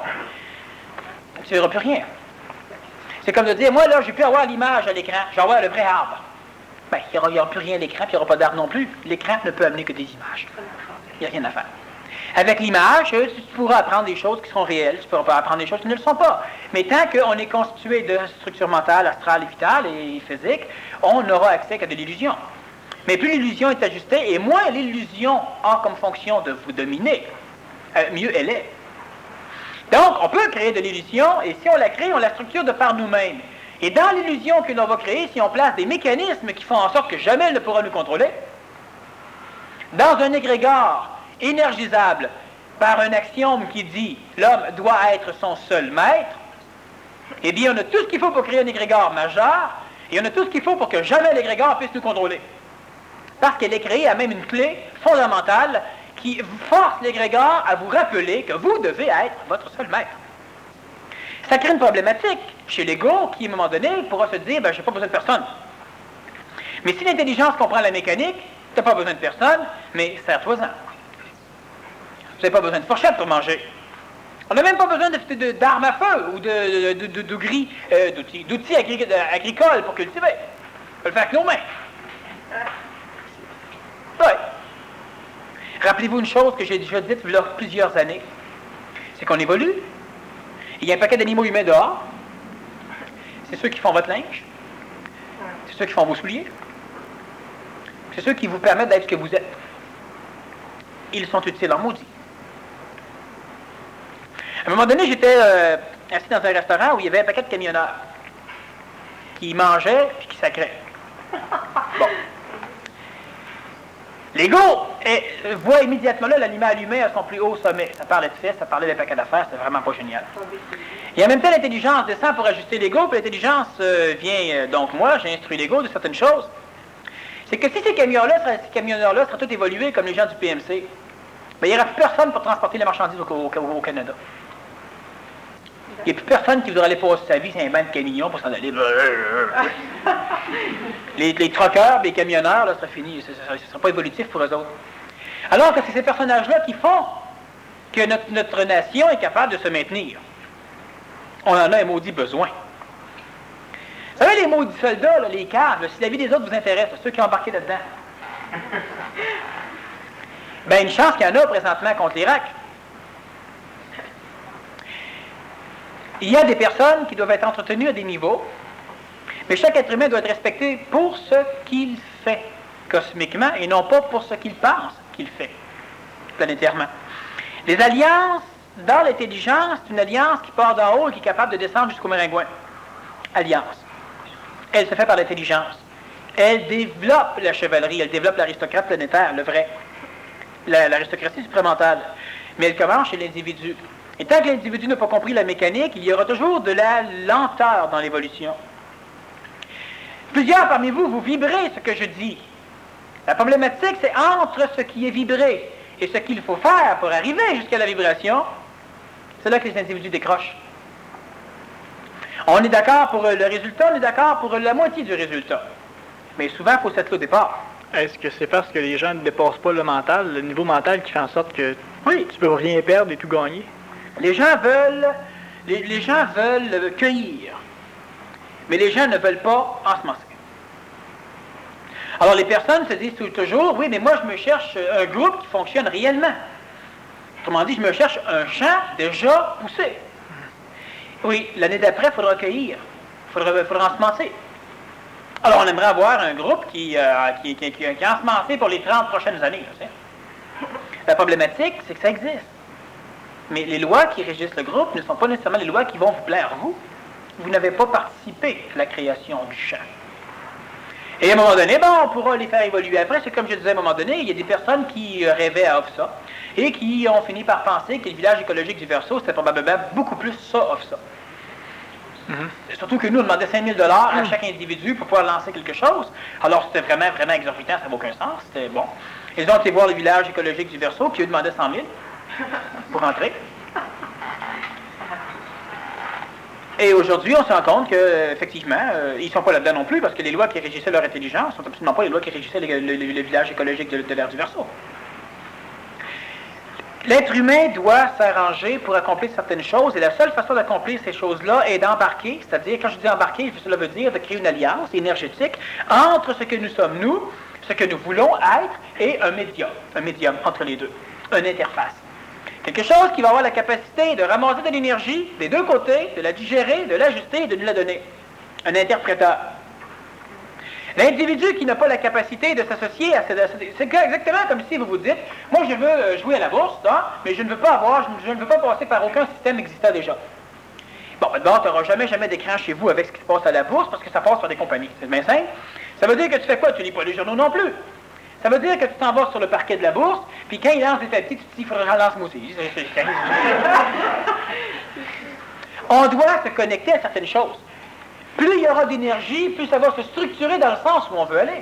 Tu ne verras plus rien. C'est comme de dire, moi, là, j'ai pu avoir l'image à l'écran, je vais avoir le vrai arbre. Bien, il n'y aura plus rien à l'écran, puis il n'y aura pas d'arbre non plus. L'écran ne peut amener que des images. Il n'y a rien à faire. Avec l'image, tu pourras apprendre des choses qui seront réelles, tu pourras pas apprendre des choses qui ne le sont pas. Mais tant qu'on est constitué de structures mentales, astrales et vitales et physiques, on n'aura accès qu'à de l'illusion. Mais plus l'illusion est ajustée, et moins l'illusion a comme fonction de vous dominer, mieux elle est. Donc, on peut créer de l'illusion, et si on la crée, on la structure de par nous-mêmes. Et dans l'illusion que l'on va créer, si on place des mécanismes qui font en sorte que jamais elle ne pourra nous contrôler, dans un égrégore énergisable par un axiome qui dit « l'homme doit être son seul maître », Eh bien, on a tout ce qu'il faut pour créer un égrégore majeur, et on a tout ce qu'il faut pour que jamais l'égrégore puisse nous contrôler. Parce qu'elle est créée à même une clé fondamentale qui force l'égrégore à vous rappeler que vous devez être votre seul maître. Ça crée une problématique chez l'ego qui, à un moment donné, pourra se dire, ben, je n'ai pas besoin de personne. Mais si l'intelligence comprend la mécanique, tu n'as pas besoin de personne, mais sers-toi-en. Vous n'avez pas besoin de fourchette pour manger. On n'a même pas besoin d'armes à feu ou d'outils agricoles pour cultiver. On peut le faire avec nos mains. Oui. Rappelez-vous une chose que j'ai déjà dite il y a plusieurs années. C'est qu'on évolue. Il y a un paquet d'animaux humains dehors. C'est ceux qui font votre linge. C'est ceux qui font vos souliers. C'est ceux qui vous permettent d'être ce que vous êtes. Ils sont utiles en maudit. À un moment donné, j'étais assis dans un restaurant où il y avait un paquet de camionneurs qui mangeaient et qui sacraient. Bon. L'ego voit immédiatement là l'animal humain à son plus haut sommet. Ça parlait de fesses, ça parlait d'un paquet d'affaires, c'était vraiment pas génial. Et en même temps, l'intelligence descend pour ajuster l'ego, puis l'intelligence vient, donc moi, j'ai instruit l'ego de certaines choses. C'est que si ces camionneurs-là seraient tous évolués comme les gens du PMC, ben, il n'y aurait plus personne pour transporter les marchandises au Canada. Il n'y a plus personne qui voudrait aller passer sa vie sur un banc de camions pour s'en aller. Les truckers, les camionneurs, là, ce serait fini. Ce ne serait pas évolutif pour eux autres. Alors que c'est ces personnages-là qui font que notre nation est capable de se maintenir. On en a un maudit besoin. Vous savez, les maudits soldats, là, les caves, si la vie des autres vous intéresse, ceux qui ont embarqué là-dedans, ben une chance qu'il y en a présentement contre l'Irak. Il y a des personnes qui doivent être entretenues à des niveaux, mais chaque être humain doit être respecté pour ce qu'il fait cosmiquement et non pas pour ce qu'il pense qu'il fait planétairement. Les alliances dans l'intelligence, c'est une alliance qui part d'en haut et qui est capable de descendre jusqu'au Maringouin. Alliance. Elle se fait par l'intelligence. Elle développe la chevalerie, elle développe l'aristocrate planétaire, le vrai. L'aristocratie supramentale. Mais elle commence chez l'individu. Et tant que l'individu n'a pas compris la mécanique, il y aura toujours de la lenteur dans l'évolution. Plusieurs parmi vous, vous vibrez ce que je dis. La problématique, c'est entre ce qui est vibré et ce qu'il faut faire pour arriver jusqu'à la vibration, c'est là que les individus décrochent. On est d'accord pour le résultat, on est d'accord pour la moitié du résultat. Mais souvent, il faut s'être là au départ. Est-ce que c'est parce que les gens ne dépassent pas le mental, le niveau mental qui fait en sorte que oui, tu peux rien perdre et tout gagner? Les gens veulent cueillir, mais les gens ne veulent pas ensemencer. Alors les personnes se disent toujours, oui, mais moi je me cherche un groupe qui fonctionne réellement. Autrement dit, je me cherche un champ déjà poussé. Oui, l'année d'après, il faudra cueillir, il faudra ensemencer. Alors on aimerait avoir un groupe qui a ensemencé pour les 30 prochaines années. Là, la problématique, c'est que ça existe. Mais les lois qui régissent le groupe ne sont pas nécessairement les lois qui vont vous plaire, vous. Vous n'avez pas participé à la création du champ. Et à un moment donné, on pourra les faire évoluer. Après, c'est comme je disais à un moment donné, il y a des personnes qui rêvaient à OFSA et qui ont fini par penser que le village écologique du Verseau, c'était probablement beaucoup plus ça, OFSA. Surtout que nous, on demandait 5 000 $ à chaque individu pour pouvoir lancer quelque chose. Alors, c'était vraiment, vraiment exorbitant, ça n'a aucun sens. C'était bon. Ils ont été voir le village écologique du Verseau, qui eux demandaient 100 000 pour entrer. Et aujourd'hui, on se rend compte qu'effectivement, ils ne sont pas là-dedans non plus, parce que les lois qui régissaient leur intelligence ne sont absolument pas les lois qui régissaient le village écologique de l'aire du Verseau. L'être humain doit s'arranger pour accomplir certaines choses, et la seule façon d'accomplir ces choses-là est d'embarquer, c'est-à-dire, quand je dis embarquer, cela veut dire de créer une alliance énergétique entre ce que nous sommes nous, ce que nous voulons être, et un médium entre les deux, une interface. Quelque chose qui va avoir la capacité de ramasser de l'énergie des deux côtés, de la digérer, de l'ajuster et de nous la donner. Un interpréteur. L'individu qui n'a pas la capacité de s'associer à c'est exactement comme si vous vous dites, moi je veux jouer à la bourse, mais je ne veux pas passer par aucun système existant déjà. Bon, d'abord, tu n'auras jamais d'écran chez vous avec ce qui se passe à la bourse parce que ça passe par des compagnies. C'est bien simple. Ça veut dire que tu fais quoi? Tu lis pas les journaux non plus. Ça veut dire que tu t'en vas sur le parquet de la bourse, puis quand il lance des tapis, tu te dis, il faudra relancer moi aussi. On doit se connecter à certaines choses. Plus il y aura d'énergie, plus ça va se structurer dans le sens où on veut aller.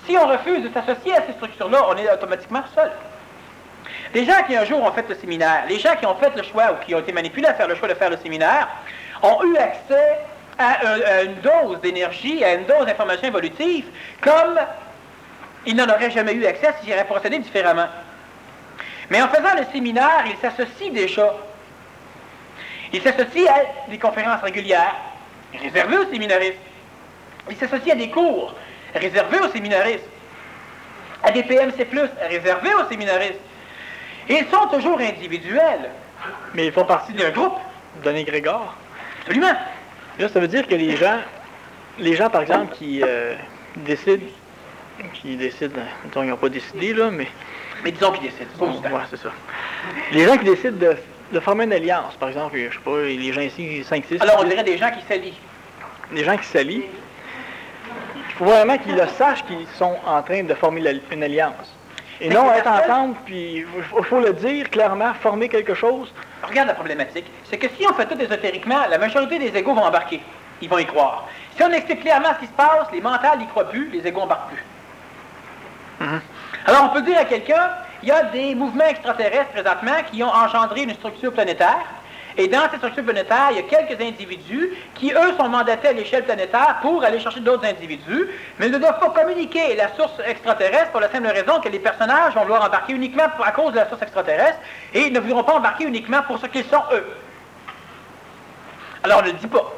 Si on refuse de s'associer à ces structures-là, on est automatiquement seul. Les gens qui un jour ont fait le séminaire, les gens qui ont fait le choix ou qui ont été manipulés à faire le choix de faire le séminaire, ont eu accès à une dose d'énergie, à une dose d'information évolutive, comme ils n'en auraient jamais eu accès s'ils auraient procédé différemment. Mais en faisant le séminaire, ils s'associent déjà. Ils s'associent à des conférences régulières, réservées aux séminaristes. Ils s'associent à des cours, réservés aux séminaristes. À des PMC+, réservés aux séminaristes. Et ils sont toujours individuels. Mais ils font partie d'un groupe, d'un égrégore. Absolument. Là, ça veut dire que les gens par exemple, qui décident, mettons, ils n'ont pas décidé, là, mais disons qu'ils décident. Ouais, c'est ça. Les gens qui décident de former une alliance, par exemple, je sais pas, les gens ici, 5-6... Alors, on dirait des gens qui s'allient. Des gens qui s'allient. Il faut vraiment qu'ils le sachent qu'ils sont en train de former une alliance. Et non être ensemble, puis il faut le dire clairement, former quelque chose. Regarde la problématique. C'est que si on fait tout ésotériquement, la majorité des égos vont embarquer. Ils vont y croire. Si on explique clairement ce qui se passe, les mentales n'y croient plus, les égos n'embarquent plus. Alors, on peut dire à quelqu'un, il y a des mouvements extraterrestres présentement qui ont engendré une structure planétaire. Et dans cette structure planétaire, il y a quelques individus qui, eux, sont mandatés à l'échelle planétaire pour aller chercher d'autres individus, mais ils ne doivent pas communiquer la source extraterrestre pour la simple raison que les personnages vont vouloir embarquer uniquement à cause de la source extraterrestre et ils ne voudront pas embarquer uniquement pour ce qu'ils sont, eux. Alors, on ne le dit pas.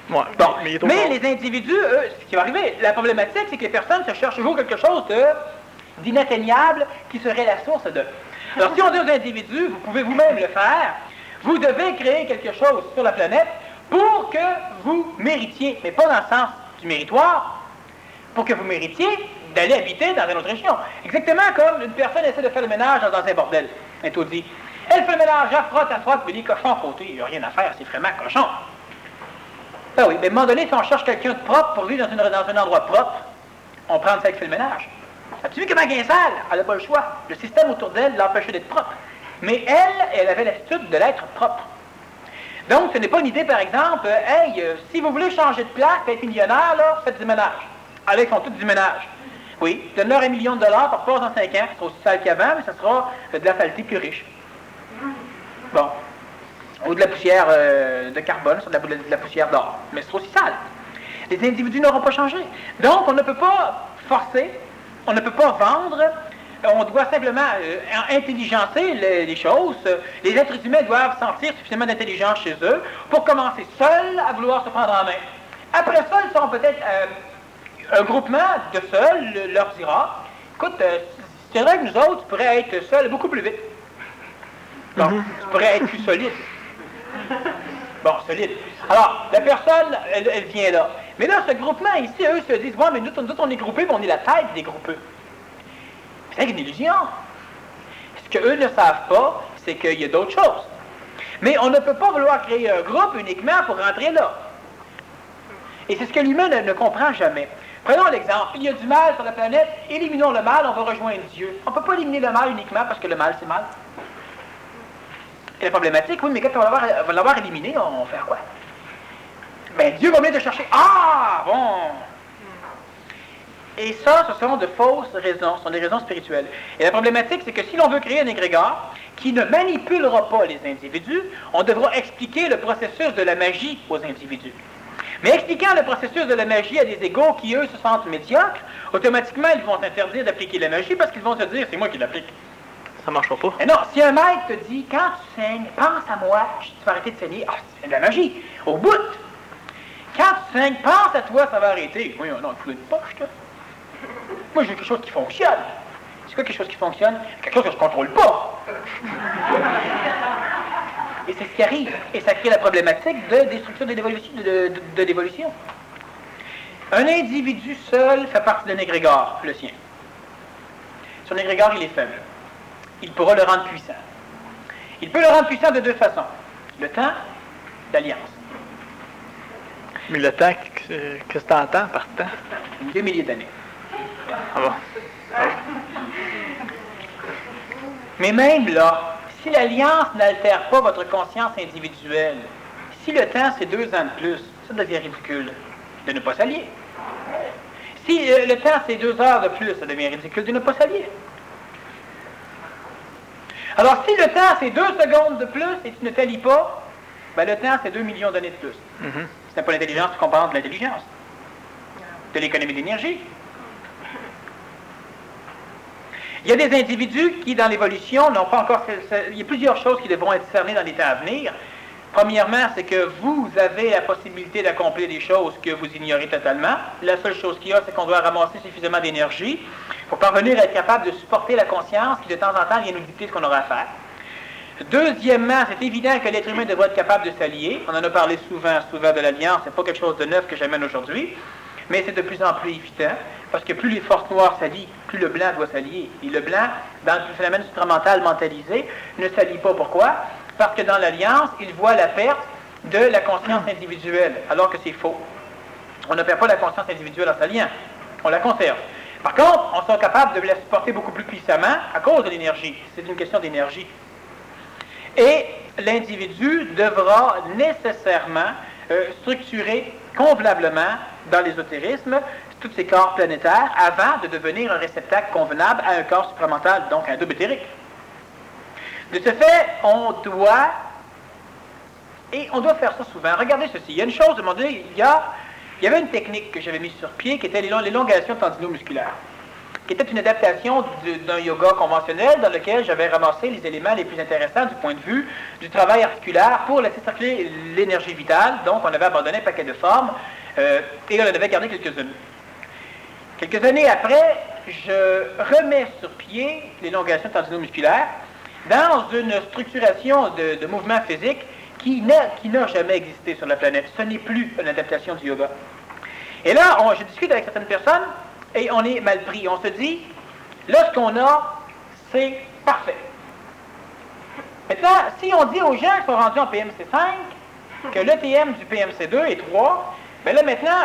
Ouais, bon, mais les individus, eux, ce qui va arriver, la problématique, c'est que les personnes se cherchent toujours quelque chose d'inatteignable qui serait la source de. Alors, si on dit aux individus, vous pouvez vous-même le faire, vous devez créer quelque chose sur la planète pour que vous méritiez, mais pas dans le sens du méritoire, pour que vous méritiez d'aller habiter dans une autre région. Exactement comme une personne essaie de faire le ménage dans un bordel, un taudis. Elle fait le ménage, elle frotte, mais les cochons à côté, il n'y a rien à faire, c'est vraiment cochon. Ben oui, mais à un moment donné, si on cherche quelqu'un de propre pour vivre dans un endroit propre, on prend celle qui fait le ménage. As-tu vu comment elle est sale? Elle n'a pas le choix. Le système autour d'elle l'empêchait d'être propre. Mais elle avait l'attitude de l'être propre. Donc, ce n'est pas une idée, par exemple, hey, si vous voulez changer de place et être millionnaire, là, faites du ménage. Avec son tout du ménage. Oui, donne-leur $1 million par rapport dans 5 ans. C'est aussi sale qu'avant, mais ça sera de la saleté plus riche. Bon. Ou de la poussière de carbone, sur de la poussière d'or. Mais c'est aussi sale. Les individus n'auront pas changé. Donc, on ne peut pas forcer, on ne peut pas vendre, on doit simplement intelligencer les choses. Les êtres humains doivent sentir suffisamment d'intelligence chez eux pour commencer seuls à vouloir se prendre en main. Après ça, ils seront peut-être un groupement de seuls, leur dira, écoute, c'est vrai que nous autres, tu pourrais être seuls beaucoup plus vite. Bon, tu pourrais être plus solide. Bon, solide. Alors, la personne, elle vient là. Mais là, ce groupement ici, eux se disent, ouais, mais nous, on est groupés, mais on est la tête des groupés. C'est une illusion. Ce qu'eux ne savent pas, c'est qu'il y a d'autres choses. Mais on ne peut pas vouloir créer un groupe uniquement pour rentrer là. Et c'est ce que l'humain ne comprend jamais. Prenons l'exemple. Il y a du mal sur la planète, éliminons le mal, on va rejoindre Dieu. On ne peut pas éliminer le mal uniquement parce que le mal, c'est mal. Et la problématique, oui, mais quand on va l'avoir éliminé, on va faire quoi? Ben, Dieu va venir te chercher. Ah, bon! Et ça, ce sont de fausses raisons, ce sont des raisons spirituelles. Et la problématique, c'est que si l'on veut créer un égrégore qui ne manipulera pas les individus, on devra expliquer le processus de la magie aux individus. Mais expliquant le processus de la magie à des égos qui, eux, se sentent médiocres, automatiquement, ils vont s'interdire d'appliquer la magie parce qu'ils vont se dire, c'est moi qui l'applique. Ça marchera pas. Mais non, si un maître te dit, quand tu saignes, pense à moi, tu vas arrêter de saigner, c'est de la magie. Au bout, quand tu saignes, pense à toi, ça va arrêter. Oui, non, il faut une poche, là. Moi, j'ai quelque chose qui fonctionne. C'est quoi quelque chose qui fonctionne? Quelque chose que je ne contrôle pas. Et c'est ce qui arrive. Et ça crée la problématique de destruction de l'évolution. Un individu seul fait partie d'un égrégore, le sien. Son égrégore, il est faible. Il pourra le rendre puissant. Il peut le rendre puissant de deux façons. Le temps, l'alliance. Mais le temps, qu'est-ce que tu entends par temps? 2 milliers d'années. Ah bon. Mais même là, si l'alliance n'altère pas votre conscience individuelle, Si le temps, c'est 2 ans de plus, ça devient ridicule de ne pas s'allier. Si le temps, c'est 2 heures de plus, ça devient ridicule de ne pas s'allier. Alors, si le temps, c'est 2 secondes de plus et tu ne t'allies pas, ben, le temps, c'est 2 millions d'années de plus. Ce n'est pas l'intelligence qui comparent de l'intelligence, de l'économie d'énergie. Il y a des individus qui, dans l'évolution, n'ont pas encore... Il y a plusieurs choses qui devront être cernées dans les temps à venir. Premièrement, c'est que vous avez la possibilité d'accomplir des choses que vous ignorez totalement. La seule chose qu'il y a, c'est qu'on doit ramasser suffisamment d'énergie pour parvenir à être capable de supporter la conscience qui, de temps en temps, vient nous dicter ce qu'on aura à faire. Deuxièmement, c'est évident que l'être humain devrait être capable de s'allier. On en a parlé souvent de l'Alliance. Ce n'est pas quelque chose de neuf que j'amène aujourd'hui, mais c'est de plus en plus évident, parce que plus les forces noires s'allient, plus le blanc doit s'allier. Et le blanc, dans le phénomène supramental mentalisé, ne s'allie pas. Pourquoi? Parce que dans l'Alliance, il voit la perte de la conscience individuelle, alors que c'est faux. On ne perd pas la conscience individuelle en s'alliant, on la conserve. Par contre, on sera capable de la supporter beaucoup plus puissamment à cause de l'énergie. C'est une question d'énergie. Et l'individu devra nécessairement structurer convenablement dans l'ésotérisme tous ces corps planétaires avant de devenir un réceptacle convenable à un corps supramental, donc un double éthérique. De ce fait, on doit faire ça souvent. Regardez ceci. Il y a une chose, à un moment donné, il y avait une technique que j'avais mise sur pied qui était l'élongation tendino-musculaire, qui était une adaptation d'un yoga conventionnel dans lequel j'avais ramassé les éléments les plus intéressants du point de vue du travail articulaire pour laisser circuler l'énergie vitale. Donc, on avait abandonné un paquet de formes et on en avait gardé quelques-unes. Quelques années après, je remets sur pied l'élongation tendino-musculaire dans une structuration de mouvement physique qui n'a jamais existé sur la planète. Ce n'est plus une adaptation du yoga. Et là, je discute avec certaines personnes et on est mal pris. On se dit, là, ce qu'on a, c'est parfait. Maintenant, si on dit aux gens qui sont rendus en PMC5 que l'ETM du PMC2 est 3, bien là, maintenant,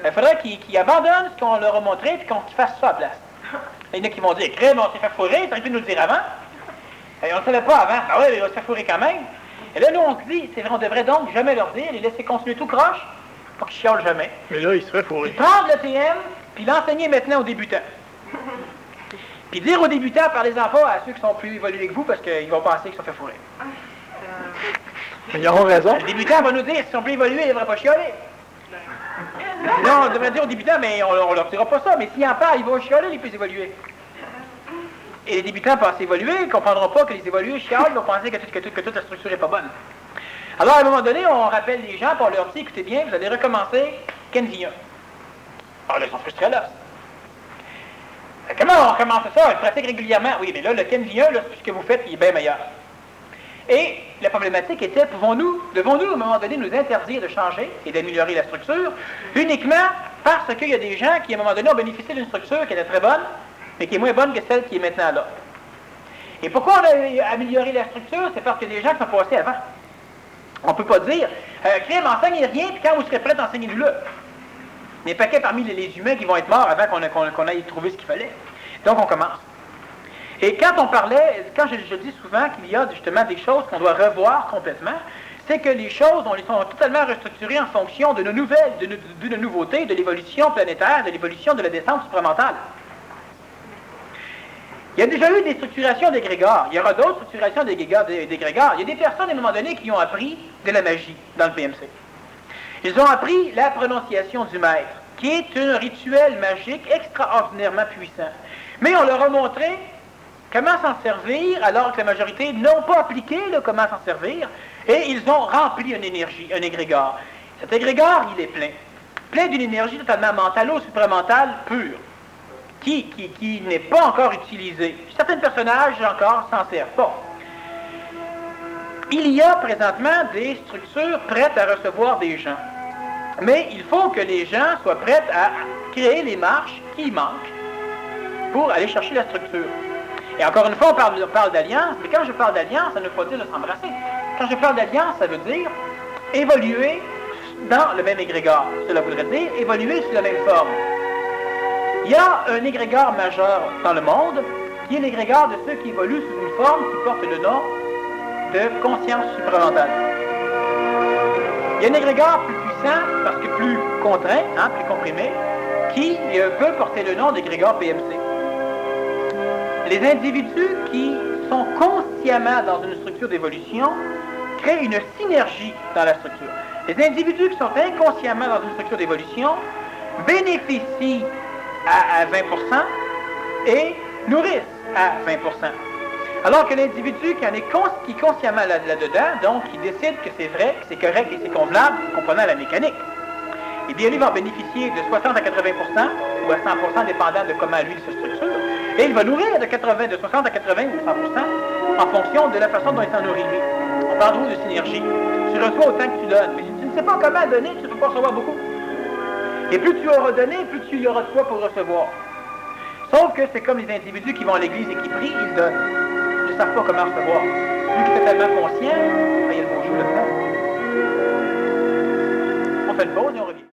il faudrait qu'ils abandonnent ce qu'on leur a montré et qu'ils fassent ça à la place. Il y en a qui vont dire, crème, on s'est fait fourrer, tu aurais pu nous le dire avant. Et on ne le savait pas avant. Ah oui, mais on s'est fait fourrer quand même. Et là, nous, on se dit, c'est vrai, on devrait donc jamais leur dire, les laisser continuer tout croche, pour qu'ils chiolent jamais. Mais là, ils se fait fourrer. Prendre le TM, puis l'enseigner maintenant aux débutants. Puis dire aux débutants, parlez-en pas à ceux qui sont plus évolués que vous, parce qu'ils vont penser qu'ils sont fait fourrer. Mais ils auront raison. Le débutant va nous dire, s'ils sont plus évolués, ils ne devraient pas chioler. Non, on devrait dire aux débutants, mais on leur dira pas ça. Mais s'ils en parlent, ils vont chioler les plus évolués. Et les débutants pensent évoluer, ils ne comprendront pas que les évolués chiolent, ils vont penser que toute la structure n'est pas bonne. Alors, à un moment donné, on rappelle les gens, puis on leur dit, écoutez bien, vous allez recommencer Kenvia. Alors là, ils sont frustrés là. Comment on recommence ça? Ils pratiquent régulièrement. Oui, mais là, le Kenvia, là, ce que vous faites, il est bien meilleur. Et la problématique était, devons-nous, à un moment donné, nous interdire de changer et d'améliorer la structure, uniquement parce qu'il y a des gens qui, à un moment donné, ont bénéficié d'une structure qui était très bonne, mais qui est moins bonne que celle qui est maintenant là. Et pourquoi on a amélioré la structure? C'est parce qu'il y a des gens qui sont passés avant. On ne peut pas dire, crème, enseignez rien, puis quand vous serez prêts, enseignez-nous-le. Il y a un paquet parmi les humains qui vont être morts avant qu'on aille trouver ce qu'il fallait. Donc, on commence. Et quand je dis souvent qu'il y a justement des choses qu'on doit revoir complètement, c'est que les choses, on les sont totalement restructurées en fonction de nos nouvelles, d'une nouveauté, de l'évolution planétaire, de l'évolution de la descente supramentale. Il y a déjà eu des structurations d'égrégores. Il y aura d'autres structurations d'égrégores. Il y a des personnes, à un moment donné, qui ont appris de la magie dans le PMC. Ils ont appris la prononciation du maître, qui est un rituel magique extraordinairement puissant. Mais on leur a montré comment s'en servir, alors que la majorité n'ont pas appliqué comment s'en servir, et ils ont rempli une énergie, un égrégore. Cet égrégore, il est plein d'une énergie totalement mentalo-supramentale pure, qui n'est pas encore utilisée. Certains personnages encore s'en servent pas. Il y a présentement des structures prêtes à recevoir des gens. Mais il faut que les gens soient prêts à créer les marches qui manquent pour aller chercher la structure. Et encore une fois, on parle d'alliance, mais quand je parle d'alliance, ça ne veut pas dire de s'embrasser. Quand je parle d'alliance, ça veut dire évoluer dans le même égrégore. Cela voudrait dire évoluer sous la même forme. Il y a un égrégore majeur dans le monde, qui est l'égrégore de ceux qui évoluent sous une forme qui porte le nom de conscience supramentale. Il y a un égrégore plus puissant, parce que plus contraint, hein, plus comprimé, qui peut porter le nom d'égrégore PMC. Les individus qui sont consciemment dans une structure d'évolution créent une synergie dans la structure. Les individus qui sont inconsciemment dans une structure d'évolution bénéficient à 20% et nourrissent à 20%. Alors que l'individu qui est consciemment là-dedans, donc qui décide que c'est vrai, que c'est correct et c'est convenable, comprenant la mécanique, eh bien, lui va bénéficier de 60 à 80% ou à 100%, dépendant de comment lui se structure, et il va nourrir de 60 à 80 ou 100% en fonction de la façon dont il s'en nourrit lui. On parle toujours de synergie. Tu reçois autant que tu donnes, mais si tu ne sais pas comment donner, tu ne peux pas recevoir beaucoup. Et plus tu auras donné, plus tu y auras de quoi pour recevoir. Sauf que c'est comme les individus qui vont à l'église et qui prient, ils donnent. Ils ne savent pas comment recevoir. Lui qui est totalement conscient, ben, il y a le bon jeu là-dedans. On fait une pause et on revient.